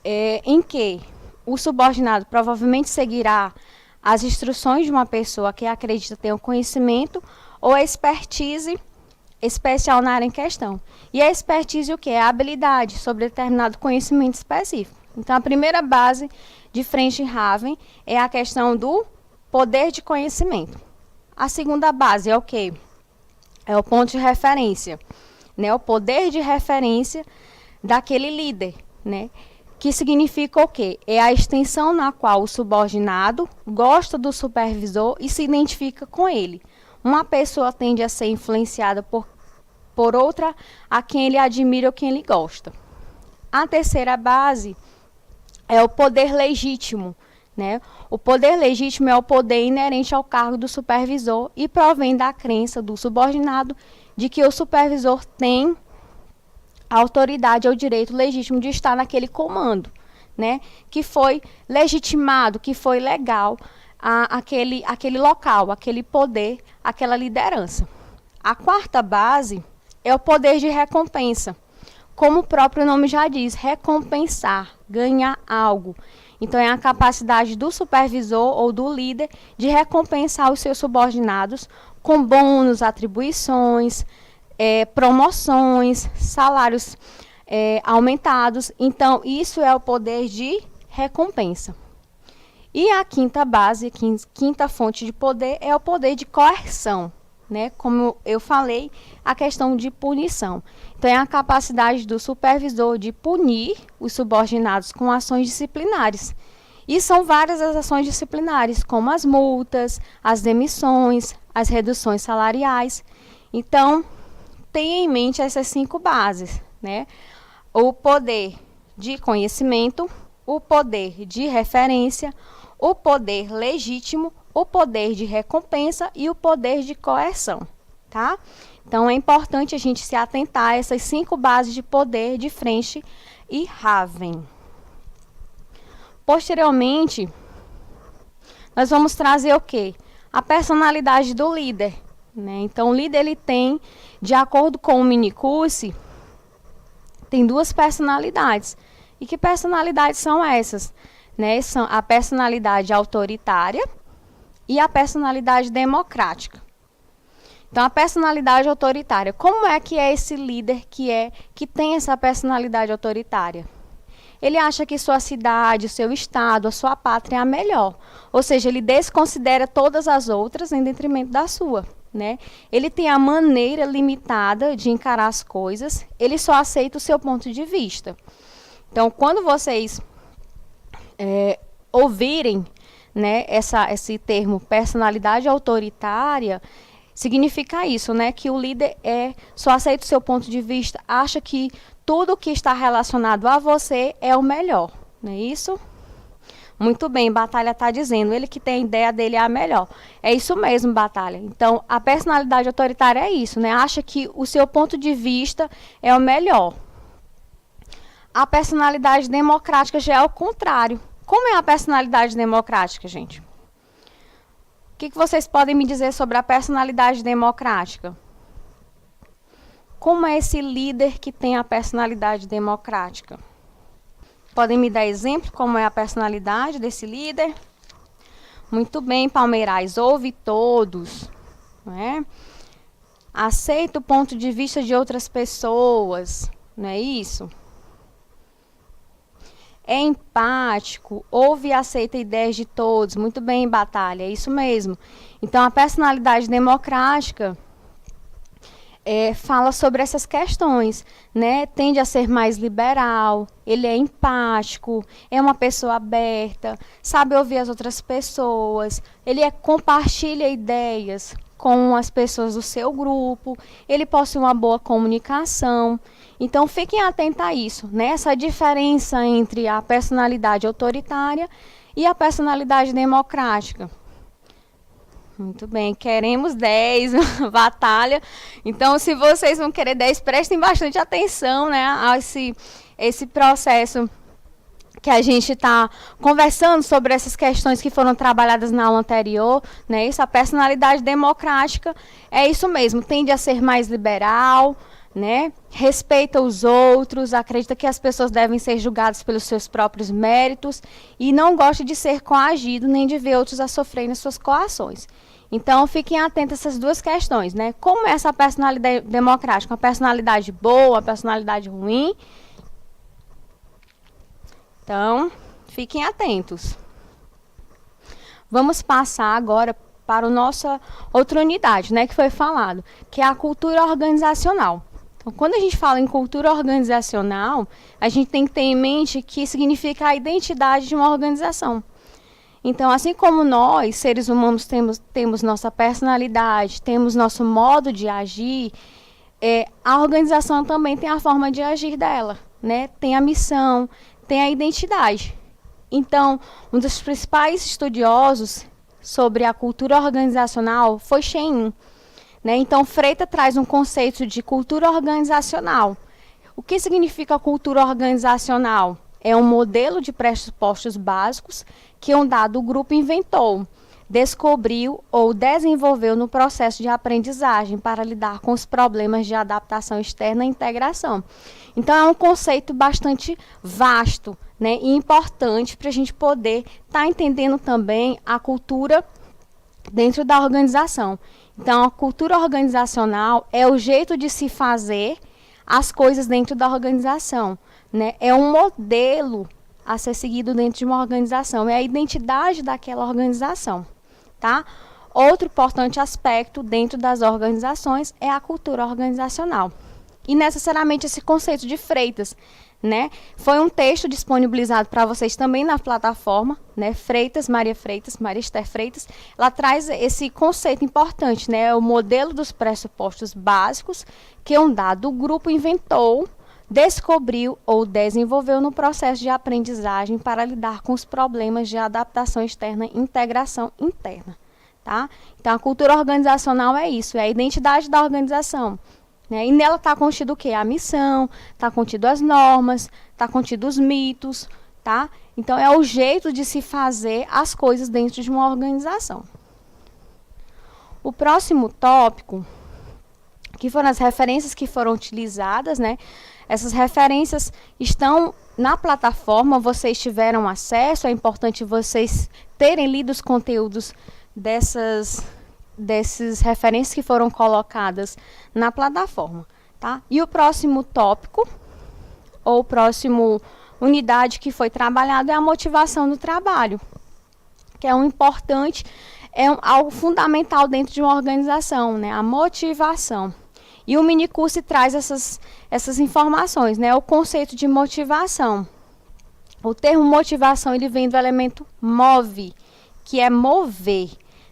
Em que o subordinado provavelmente seguirá as instruções de uma pessoa que acredita ter um conhecimento ou a expertise especial na área em questão. E a expertise o quê? É a habilidade sobre determinado conhecimento específico. Então, a primeira base de French-Haven é a questão do poder de conhecimento. A segunda base é o quê? É o ponto de referência, né? O poder de referência daquele líder, né? Que significa o quê? É a extensão na qual o subordinado gosta do supervisor e se identifica com ele. Uma pessoa tende a ser influenciada por outra a quem ele admira ou quem ele gosta. A terceira base é o poder legítimo, né? O poder legítimo é o poder inerente ao cargo do supervisor e provém da crença do subordinado de que o supervisor tem a autoridade ou direito legítimo de estar naquele comando, né? Que foi legitimado, que foi legal aquele local, aquele poder, aquela liderança. A quarta base é o poder de recompensa. Como o próprio nome já diz, recompensar, ganhar algo. Então, é a capacidade do supervisor ou do líder de recompensar os seus subordinados com bônus, atribuições, promoções, salários aumentados. Então, isso é o poder de recompensa. E a quinta base, quinta fonte de poder, é o poder de coerção, né? Como eu falei, a questão de punição. Então, é a capacidade do supervisor de punir os subordinados com ações disciplinares. E são várias as ações disciplinares, como as multas, as demissões, as reduções salariais. Então, tenha em mente essas 5 bases, né? O poder de conhecimento, o poder de referência, o poder legítimo, o poder de recompensa e o poder de coerção, tá? Então, é importante a gente se atentar a essas 5 bases de poder de French e Haven. Posteriormente, nós vamos trazer o quê? A personalidade do líder, né? Então, o líder, ele tem, de acordo com o Minicurso, tem 2 personalidades. E que personalidades são essas? Né? São a personalidade autoritária e a personalidade democrática. Então, a personalidade autoritária. Como é que é esse líder que tem essa personalidade autoritária? Ele acha que sua cidade, o seu estado, a sua pátria é a melhor. Ou seja, ele desconsidera todas as outras em detrimento da sua. né? Ele tem a maneira limitada de encarar as coisas, ele só aceita o seu ponto de vista. Então, quando vocês ouvirem, né, esse termo personalidade autoritária, significa isso, né, que o líder só aceita o seu ponto de vista, acha que tudo que está relacionado a você é o melhor, não é isso? Muito bem, Batalha está dizendo, ele que tem a ideia dele é a melhor. É isso mesmo, Batalha. Então, a personalidade autoritária é isso, né? Acha que o seu ponto de vista é o melhor. A personalidade democrática já é o contrário. Como é a personalidade democrática, gente? O que vocês podem me dizer sobre a personalidade democrática? Como é esse líder que tem a personalidade democrática? Podem me dar exemplo como é a personalidade desse líder? Muito bem, Palmeirais, ouve todos, não é? Aceita o ponto de vista de outras pessoas, não é isso? É empático, ouve e aceita ideias de todos. Muito bem, Batalha, é isso mesmo. Então, a personalidade democrática fala sobre essas questões, né? Tende a ser mais liberal, ele é empático, é uma pessoa aberta, sabe ouvir as outras pessoas, ele compartilha ideias com as pessoas do seu grupo, ele possui uma boa comunicação. Então, fiquem atentos a isso, né? Essa diferença entre a personalidade autoritária e a personalidade democrática. Muito bem, queremos 10, Batalha. Então, se vocês vão querer 10, prestem bastante atenção, né, a esse processo que a gente está conversando sobre essas questões que foram trabalhadas na aula anterior, né? Isso, a personalidade democrática é isso mesmo, tende a ser mais liberal, né? Respeita os outros, acredita que as pessoas devem ser julgadas pelos seus próprios méritos e não gosta de ser coagido nem de ver outros a sofrerem as suas coações. Então, fiquem atentos a essas duas questões, né? Como é essa personalidade democrática? Uma personalidade boa, uma personalidade ruim? Então, fiquem atentos. Vamos passar agora para a nossa outra unidade, né? Que foi falado, que é a cultura organizacional. Então, quando a gente fala em cultura organizacional, a gente tem que ter em mente que significa a identidade de uma organização. Então, assim como nós, seres humanos, temos nossa personalidade, temos nosso modo de agir, a organização também tem a forma de agir dela, né? Tem a missão, tem a identidade. Então, um dos principais estudiosos sobre a cultura organizacional foi Chen, né? Então, Freitas traz um conceito de cultura organizacional. O que significa cultura organizacional? É um modelo de pressupostos básicos que um dado grupo inventou, descobriu ou desenvolveu no processo de aprendizagem para lidar com os problemas de adaptação externa e integração. Então, é um conceito bastante vasto, né, e importante para a gente poder estar entendendo também a cultura dentro da organização. Então, a cultura organizacional é o jeito de se fazer as coisas dentro da organização, né? É um modelo a ser seguido dentro de uma organização, é a identidade daquela organização, tá? Outro importante aspecto dentro das organizações é a cultura organizacional. E necessariamente esse conceito de Freitas, né? Foi um texto disponibilizado para vocês também na plataforma, né? Maria Esther Freitas, ela traz esse conceito importante, né? O modelo dos pressupostos básicos que um dado grupo inventou, descobriu ou desenvolveu no processo de aprendizagem para lidar com os problemas de adaptação externa e integração interna, tá? Então, a cultura organizacional é isso, é a identidade da organização, né? E nela está contido o quê? A missão, está contido as normas, está contido os mitos, tá? Então, é o jeito de se fazer as coisas dentro de uma organização. O próximo tópico, que foram as referências que foram utilizadas, né? Essas referências estão na plataforma, vocês tiveram acesso, é importante vocês terem lido os conteúdos dessas referências que foram colocadas na plataforma, tá? E o próximo tópico, ou próximo unidade que foi trabalhado é a motivação do trabalho, que é um importante algo fundamental dentro de uma organização, né? A motivação. E o minicurso traz essas informações, né? O conceito de motivação. O termo motivação, ele vem do elemento move, que é mover,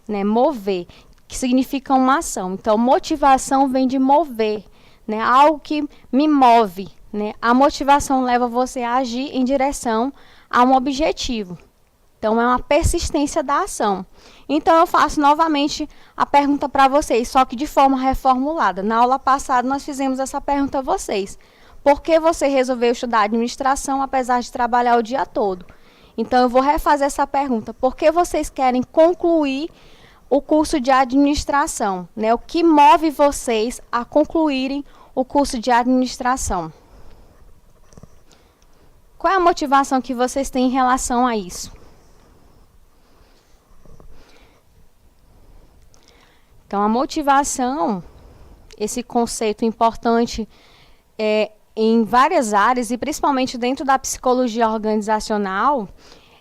né? Mover, que significa uma ação. Então, motivação vem de mover, né? Algo que me move, né? A motivação leva você a agir em direção a um objetivo. Então, é uma persistência da ação. Então, eu faço novamente a pergunta para vocês, só que de forma reformulada. Na aula passada, nós fizemos essa pergunta a vocês. Por que você resolveu estudar administração, apesar de trabalhar o dia todo? Então, eu vou refazer essa pergunta. Por que vocês querem concluir o curso de administração, né? O que move vocês a concluírem o curso de administração? Qual é a motivação que vocês têm em relação a isso? Então, a motivação, esse conceito importante em várias áreas, e principalmente dentro da psicologia organizacional,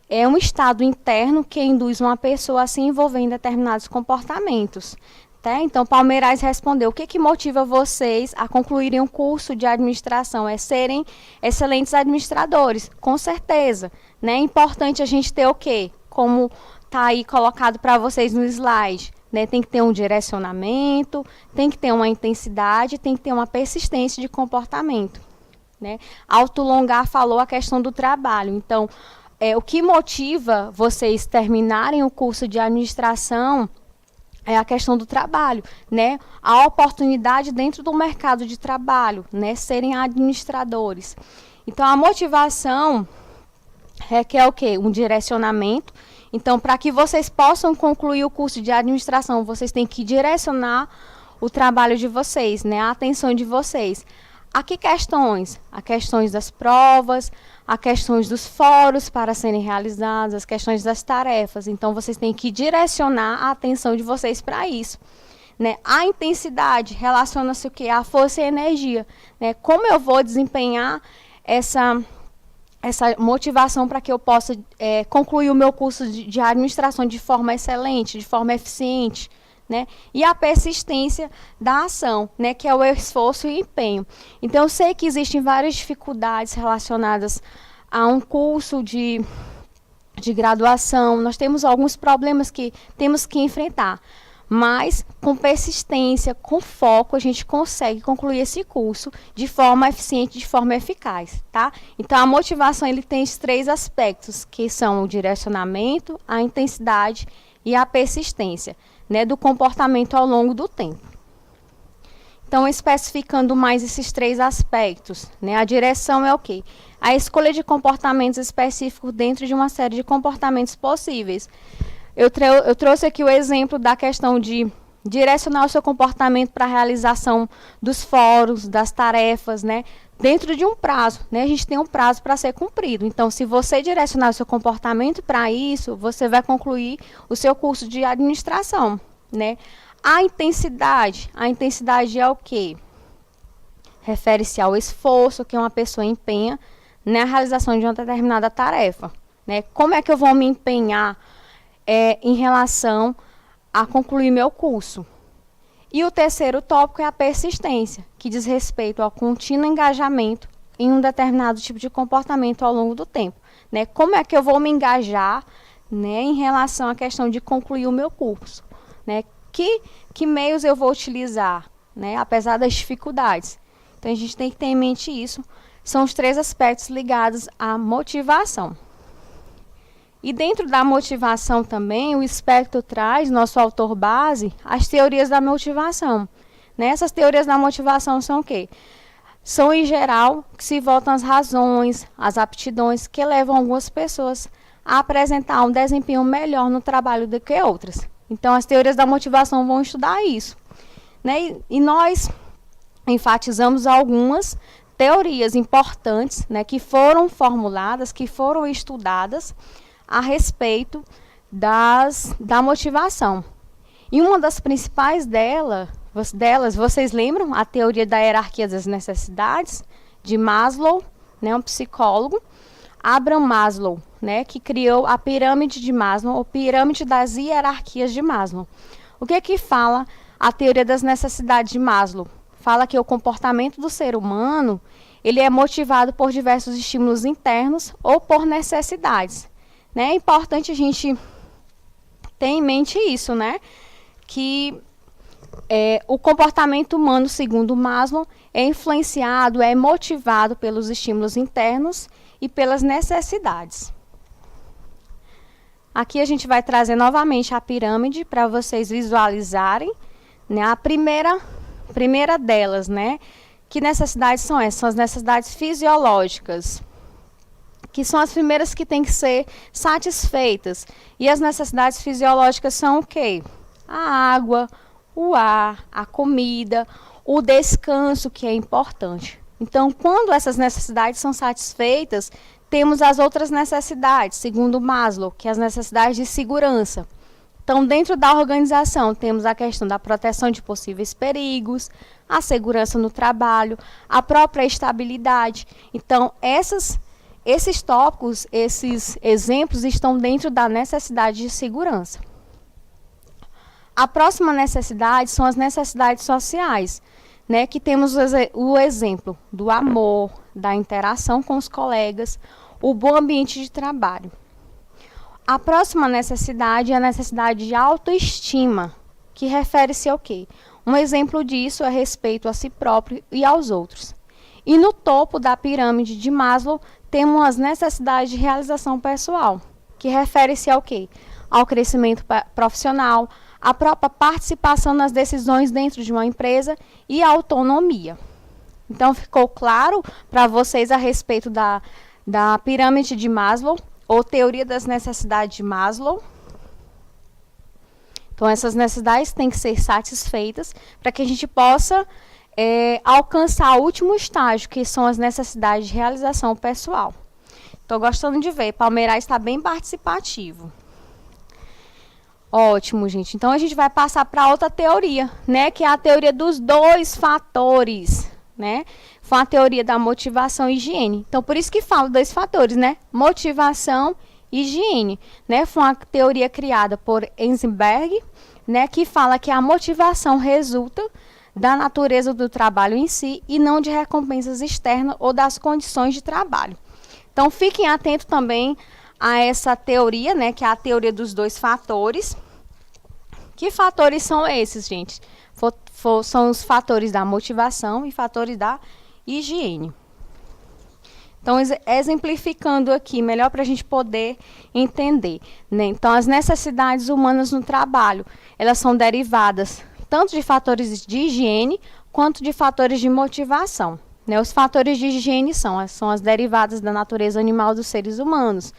é um estado interno que induz uma pessoa a se envolver em determinados comportamentos. Tá? Então, Palmeiras respondeu, o que motiva vocês a concluírem um curso de administração? É serem excelentes administradores, com certeza. Né? É importante a gente ter o quê? Como está aí colocado para vocês no slide. Né? Tem que ter um direcionamento, tem que ter uma intensidade, tem que ter uma persistência de comportamento. Né? Alto Longar falou a questão do trabalho. Então, o que motiva vocês terminarem o curso de administração é a questão do trabalho, né? A oportunidade dentro do mercado de trabalho, né? Serem administradores. Então, a motivação requer o quê? Um direcionamento. Então, para que vocês possam concluir o curso de administração, vocês têm que direcionar o trabalho de vocês, né? A atenção de vocês. A que questões? A questões das provas, a questões dos fóruns para serem realizados, as questões das tarefas. Então, vocês têm que direcionar a atenção de vocês para isso. Né? A intensidade relaciona-se o quê? A força e a energia. Né? Como eu vou desempenhar essa motivação para que eu possa concluir o meu curso de administração de forma excelente, de forma eficiente. Né? E a persistência da ação, né? Que é o esforço e empenho. Então, eu sei que existem várias dificuldades relacionadas a um curso de graduação. Nós temos alguns problemas que temos que enfrentar. Mas, com persistência, com foco, a gente consegue concluir esse curso de forma eficiente, de forma eficaz. Tá? Então, a motivação ele tem esses 3 aspectos, que são o direcionamento, a intensidade e a persistência. Né, do comportamento ao longo do tempo. Então, especificando mais esses 3 aspectos, né, a direção é o quê? A escolha de comportamentos específicos dentro de uma série de comportamentos possíveis. Eu trouxe aqui o exemplo da questão de direcionar o seu comportamento para a realização dos fóruns, das tarefas, né, dentro de um prazo. Né, a gente tem um prazo para ser cumprido. Então, se você direcionar o seu comportamento para isso, você vai concluir o seu curso de administração. Né? A intensidade é o quê? Refere-se ao esforço que uma pessoa empenha na realização de uma determinada tarefa. Né? Como é que eu vou me empenhar em relação a concluir meu curso? E o terceiro tópico é a persistência, que diz respeito ao contínuo engajamento em um determinado tipo de comportamento ao longo do tempo. Né? Como é que eu vou me engajar, né, em relação à questão de concluir o meu curso? Né? Que meios eu vou utilizar, né, apesar das dificuldades? Então, a gente tem que ter em mente isso. São os 3 aspectos ligados à motivação. E dentro da motivação também, o espectro traz, nosso autor base, as teorias da motivação. Né? Essas teorias da motivação são o quê? São, em geral, que se voltam às razões, às aptidões que levam algumas pessoas a apresentar um desempenho melhor no trabalho do que outras. Então, as teorias da motivação vão estudar isso. Né? E nós enfatizamos algumas teorias importantes, né, que foram formuladas, que foram estudadas a respeito da motivação. E uma das principais delas, vocês lembram? A teoria da hierarquia das necessidades, de Maslow, né, um psicólogo. Abraham Maslow, né, que criou a pirâmide de Maslow, ou pirâmide das hierarquias de Maslow. O que fala a teoria das necessidades de Maslow? Fala que o comportamento do ser humano ele é motivado por diversos estímulos internos ou por necessidades. Né? É importante a gente ter em mente isso, né? Que o comportamento humano, segundo Maslow, é influenciado, é motivado pelos estímulos internos e pelas necessidades. Aqui a gente vai trazer novamente a pirâmide para vocês visualizarem, né? A primeira delas, né? Que necessidades são essas? São as necessidades fisiológicas, que são as primeiras que têm que ser satisfeitas. E as necessidades fisiológicas são o quê? A água, o ar, a comida, o descanso, que é importante. Então, quando essas necessidades são satisfeitas, temos as outras necessidades, segundo Maslow, que é as necessidades de segurança. Então, dentro da organização, temos a questão da proteção de possíveis perigos, a segurança no trabalho, a própria estabilidade. Então, esses tópicos, esses exemplos estão dentro da necessidade de segurança. A próxima necessidade são as necessidades sociais, né, que temos o exemplo do amor, da interação com os colegas, o bom ambiente de trabalho. A próxima necessidade é a necessidade de autoestima, que refere-se ao quê? Um exemplo disso é respeito a si próprio e aos outros. E no topo da pirâmide de Maslow, temos as necessidades de realização pessoal, que refere-se ao quê? Ao crescimento profissional, a própria participação nas decisões dentro de uma empresa e a autonomia. Então, ficou claro para vocês a respeito da pirâmide de Maslow, ou teoria das necessidades de Maslow. Então, essas necessidades têm que ser satisfeitas para que a gente possa alcançar o último estágio, que são as necessidades de realização pessoal. Estou gostando de ver, Palmeiras está bem participativo. Ótimo, gente. Então, a gente vai passar para outra teoria, né? Que é a teoria dos 2 fatores, né? Foi a teoria da motivação e higiene. Então, por isso que falo 2 fatores, né? Motivação e higiene, né? Foi uma teoria criada por Heisenberg, né? Que fala que a motivação resulta da natureza do trabalho em si e não de recompensas externas ou das condições de trabalho. Então, fiquem atentos também a essa teoria, né? Que é a teoria dos 2 fatores. Que fatores são esses, gente? São os fatores da motivação e fatores da higiene. Então, exemplificando aqui, melhor para a gente poder entender, né? Então, as necessidades humanas no trabalho, elas são derivadas tanto de fatores de higiene quanto de fatores de motivação, né? Os fatores de higiene são as derivadas da natureza animal dos seres humanos.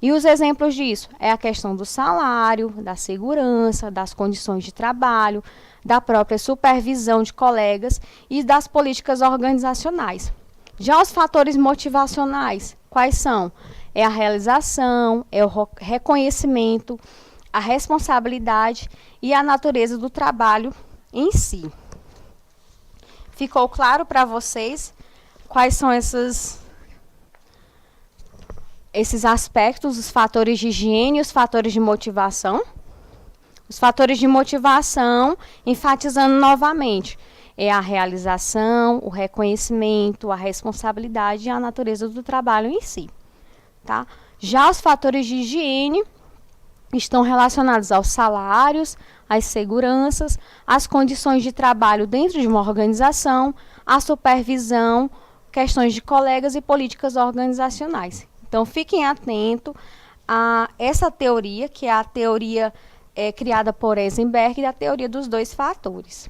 E os exemplos disso é a questão do salário, da segurança, das condições de trabalho, da própria supervisão de colegas e das políticas organizacionais. Já os fatores motivacionais, quais são? É a realização, é o reconhecimento, a responsabilidade e a natureza do trabalho em si. Ficou claro para vocês quais são esses aspectos, os fatores de higiene e os fatores de motivação? Os fatores de motivação, enfatizando novamente, é a realização, o reconhecimento, a responsabilidade e a natureza do trabalho em si. Tá? Já os fatores de higiene estão relacionados aos salários, às seguranças, às condições de trabalho dentro de uma organização, à supervisão, questões de colegas e políticas organizacionais. Então, fiquem atentos a essa teoria, que é a teoria criada por Heisenberg, da teoria dos 2 fatores.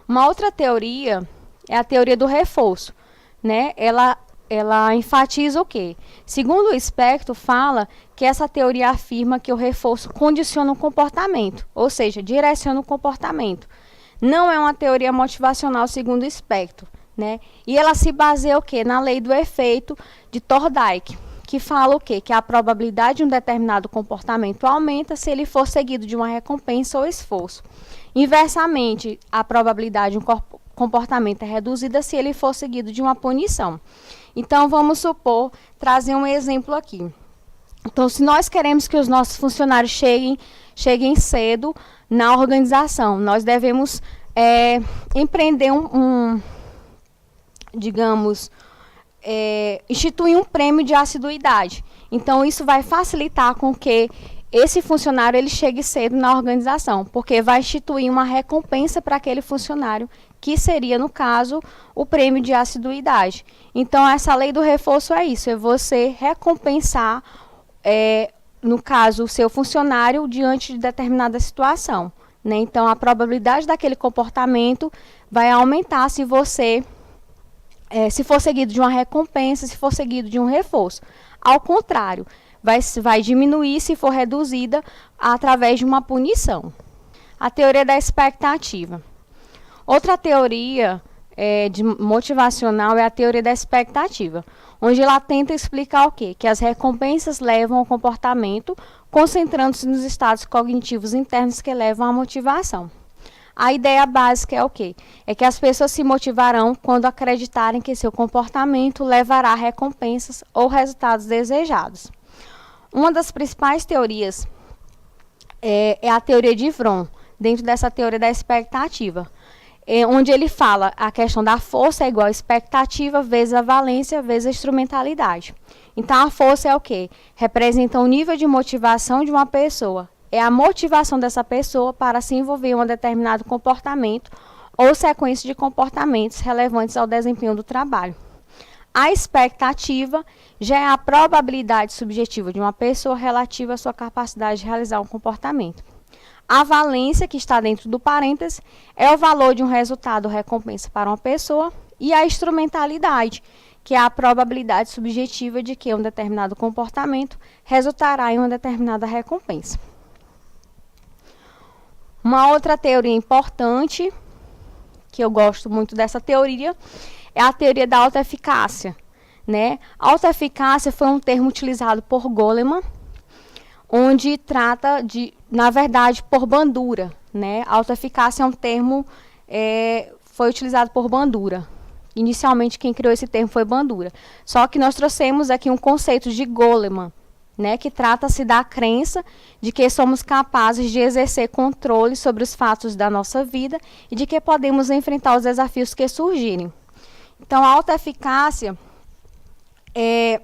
Uma outra teoria é a teoria do reforço, né? Ela enfatiza o quê? Segundo o Spector, fala que essa teoria afirma que o reforço condiciona o comportamento, ou seja, direciona o comportamento. Não é uma teoria motivacional, segundo o Spector, né? E ela se baseia o quê? Na lei do efeito de Thorndike, que fala o quê? Que a probabilidade de um determinado comportamento aumenta se ele for seguido de uma recompensa ou esforço. Inversamente, a probabilidade de um comportamento é reduzida se ele for seguido de uma punição. Então, vamos supor, trazer um exemplo aqui. Então, se nós queremos que os nossos funcionários cheguem cedo na organização, nós devemos empreender digamos, instituir um prêmio de assiduidade. Então, isso vai facilitar com que esse funcionário ele chegue cedo na organização, porque vai instituir uma recompensa para aquele funcionário, que seria, no caso, o prêmio de assiduidade. Então, essa lei do reforço é isso, é você recompensar, no caso, o seu funcionário diante de determinada situação, né? Então, a probabilidade daquele comportamento vai aumentar se você, se for seguido de uma recompensa, se for seguido de um reforço. Ao contrário, vai diminuir se for reduzida através de uma punição. A teoria da expectativa. Outra teoria motivacional é a teoria da expectativa, onde ela tenta explicar o quê? Que as recompensas levam ao comportamento, concentrando-se nos estados cognitivos internos que levam à motivação. A ideia básica é o quê? É que as pessoas se motivarão quando acreditarem que seu comportamento levará a recompensas ou resultados desejados. Uma das principais teorias é a teoria de Vroom, dentro dessa teoria da expectativa, onde ele fala a questão da força é igual a expectativa vezes a valência vezes a instrumentalidade. Então, a força é o quê? Representa o nível de motivação de uma pessoa. É a motivação dessa pessoa para se envolver em um determinado comportamento ou sequência de comportamentos relevantes ao desempenho do trabalho. A expectativa já é a probabilidade subjetiva de uma pessoa relativa à sua capacidade de realizar um comportamento. A valência, que está dentro do parêntese, é o valor de um resultado ou recompensa para uma pessoa. E a instrumentalidade, que é a probabilidade subjetiva de que um determinado comportamento resultará em uma determinada recompensa. Uma outra teoria importante, que eu gosto muito dessa teoria, é a teoria da autoeficácia, né? Autoeficácia foi um termo utilizado por Goleman, onde trata de, na verdade, por Bandura, né? Autoeficácia é um termo, foi utilizado por Bandura. Inicialmente, quem criou esse termo foi Bandura. Só que nós trouxemos aqui um conceito de Goleman, né? Que trata-se da crença de que somos capazes de exercer controle sobre os fatos da nossa vida e de que podemos enfrentar os desafios que surgirem. Então, a autoeficácia é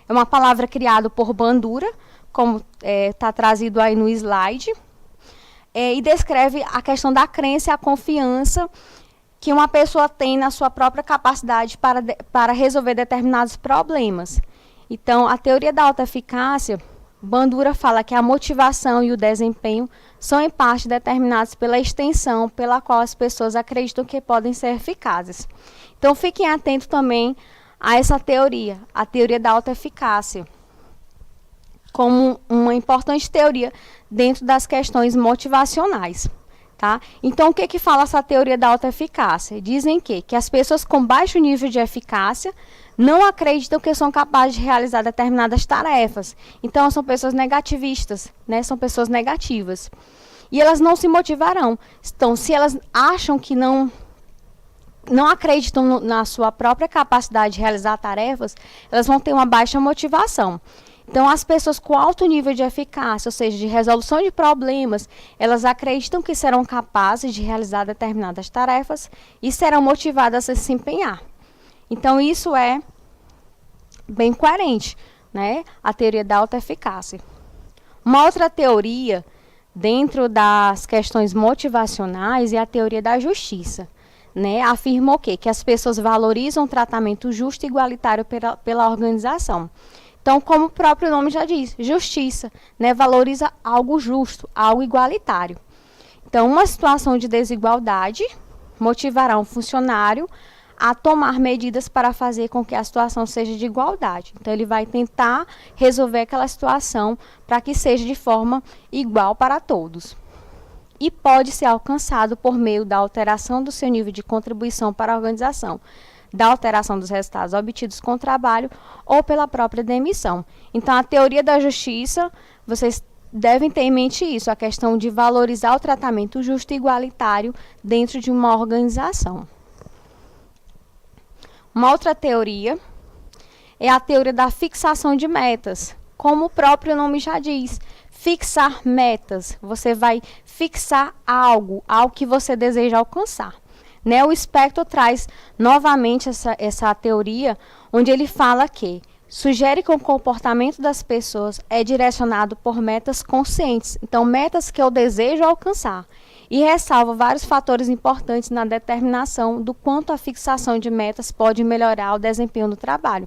uma palavra criada por Bandura, como está trazido aí no slide, e descreve a questão da crença e a confiança que uma pessoa tem na sua própria capacidade para resolver determinados problemas. Então, a teoria da autoeficácia, Bandura fala que a motivação e o desempenho são, em parte, determinados pela extensão pela qual as pessoas acreditam que podem ser eficazes. Então, fiquem atentos também a essa teoria, a teoria da autoeficácia, como uma importante teoria dentro das questões motivacionais. Tá? Então, o que fala essa teoria da autoeficácia? Dizem que as pessoas com baixo nível de eficácia não acreditam que são capazes de realizar determinadas tarefas. Então, são pessoas negativistas, né? São pessoas negativas. E elas não se motivarão. Então, se elas acham que não acreditam na sua própria capacidade de realizar tarefas, elas vão ter uma baixa motivação. Então, as pessoas com alto nível de eficácia, ou seja, de resolução de problemas, elas acreditam que serão capazes de realizar determinadas tarefas e serão motivadas a se empenhar. Então, isso é bem coerente, né? A teoria da autoeficácia. Uma outra teoria dentro das questões motivacionais é a teoria da justiça, né? Afirma o quê? Que as pessoas valorizam o tratamento justo e igualitário pela organização. Então, como o próprio nome já diz, justiça, né? Valoriza algo justo, algo igualitário. Então, uma situação de desigualdade motivará um funcionário a tomar medidas para fazer com que a situação seja de igualdade. Então, ele vai tentar resolver aquela situação para que seja de forma igual para todos. E pode ser alcançado por meio da alteração do seu nível de contribuição para a organização, da alteração dos resultados obtidos com o trabalho ou pela própria demissão. Então, a teoria da justiça, vocês devem ter em mente isso, a questão de valorizar o tratamento justo e igualitário dentro de uma organização. Uma outra teoria é a teoria da fixação de metas. Como o próprio nome já diz, fixar metas. Você vai fixar algo que você deseja alcançar. Né? O Spector traz novamente essa teoria, onde ele fala que sugere que o comportamento das pessoas é direcionado por metas conscientes. Então, metas que eu desejo alcançar. E ressalva vários fatores importantes na determinação do quanto a fixação de metas pode melhorar o desempenho do trabalho.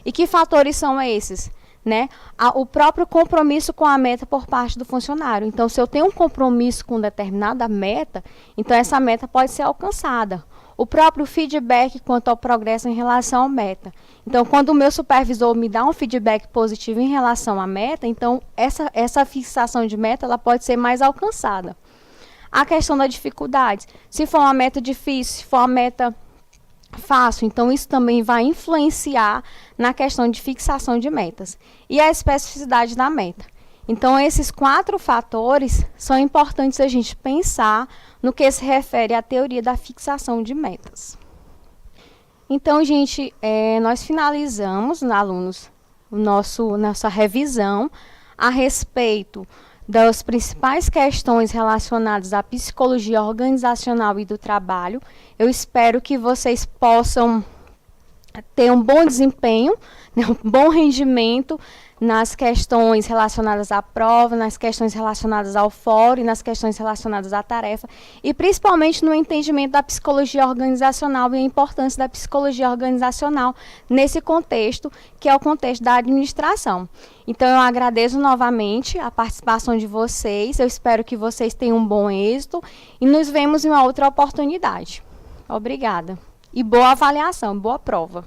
E que fatores são esses? Né? O próprio compromisso com a meta por parte do funcionário. Então, se eu tenho um compromisso com determinada meta, então essa meta pode ser alcançada. O próprio feedback quanto ao progresso em relação à meta. Então, quando o meu supervisor me dá um feedback positivo em relação à meta, então essa fixação de meta ela pode ser mais alcançada. A questão da dificuldade. Se for uma meta difícil, se for uma meta fácil, então isso também vai influenciar na questão de fixação de metas. E a especificidade da meta. Então, esses 4 fatores são importantes a gente pensar no que se refere à teoria da fixação de metas. Então, gente, nós finalizamos, alunos, nossa revisão a respeito das principais questões relacionadas à psicologia organizacional e do trabalho. Eu espero que vocês possam ter um bom desempenho, né, um bom rendimento nas questões relacionadas à prova, nas questões relacionadas ao fórum, nas questões relacionadas à tarefa, e principalmente no entendimento da psicologia organizacional e a importância da psicologia organizacional nesse contexto, que é o contexto da administração. Então, eu agradeço novamente a participação de vocês, eu espero que vocês tenham um bom êxito e nos vemos em uma outra oportunidade. Obrigada. E boa avaliação, boa prova.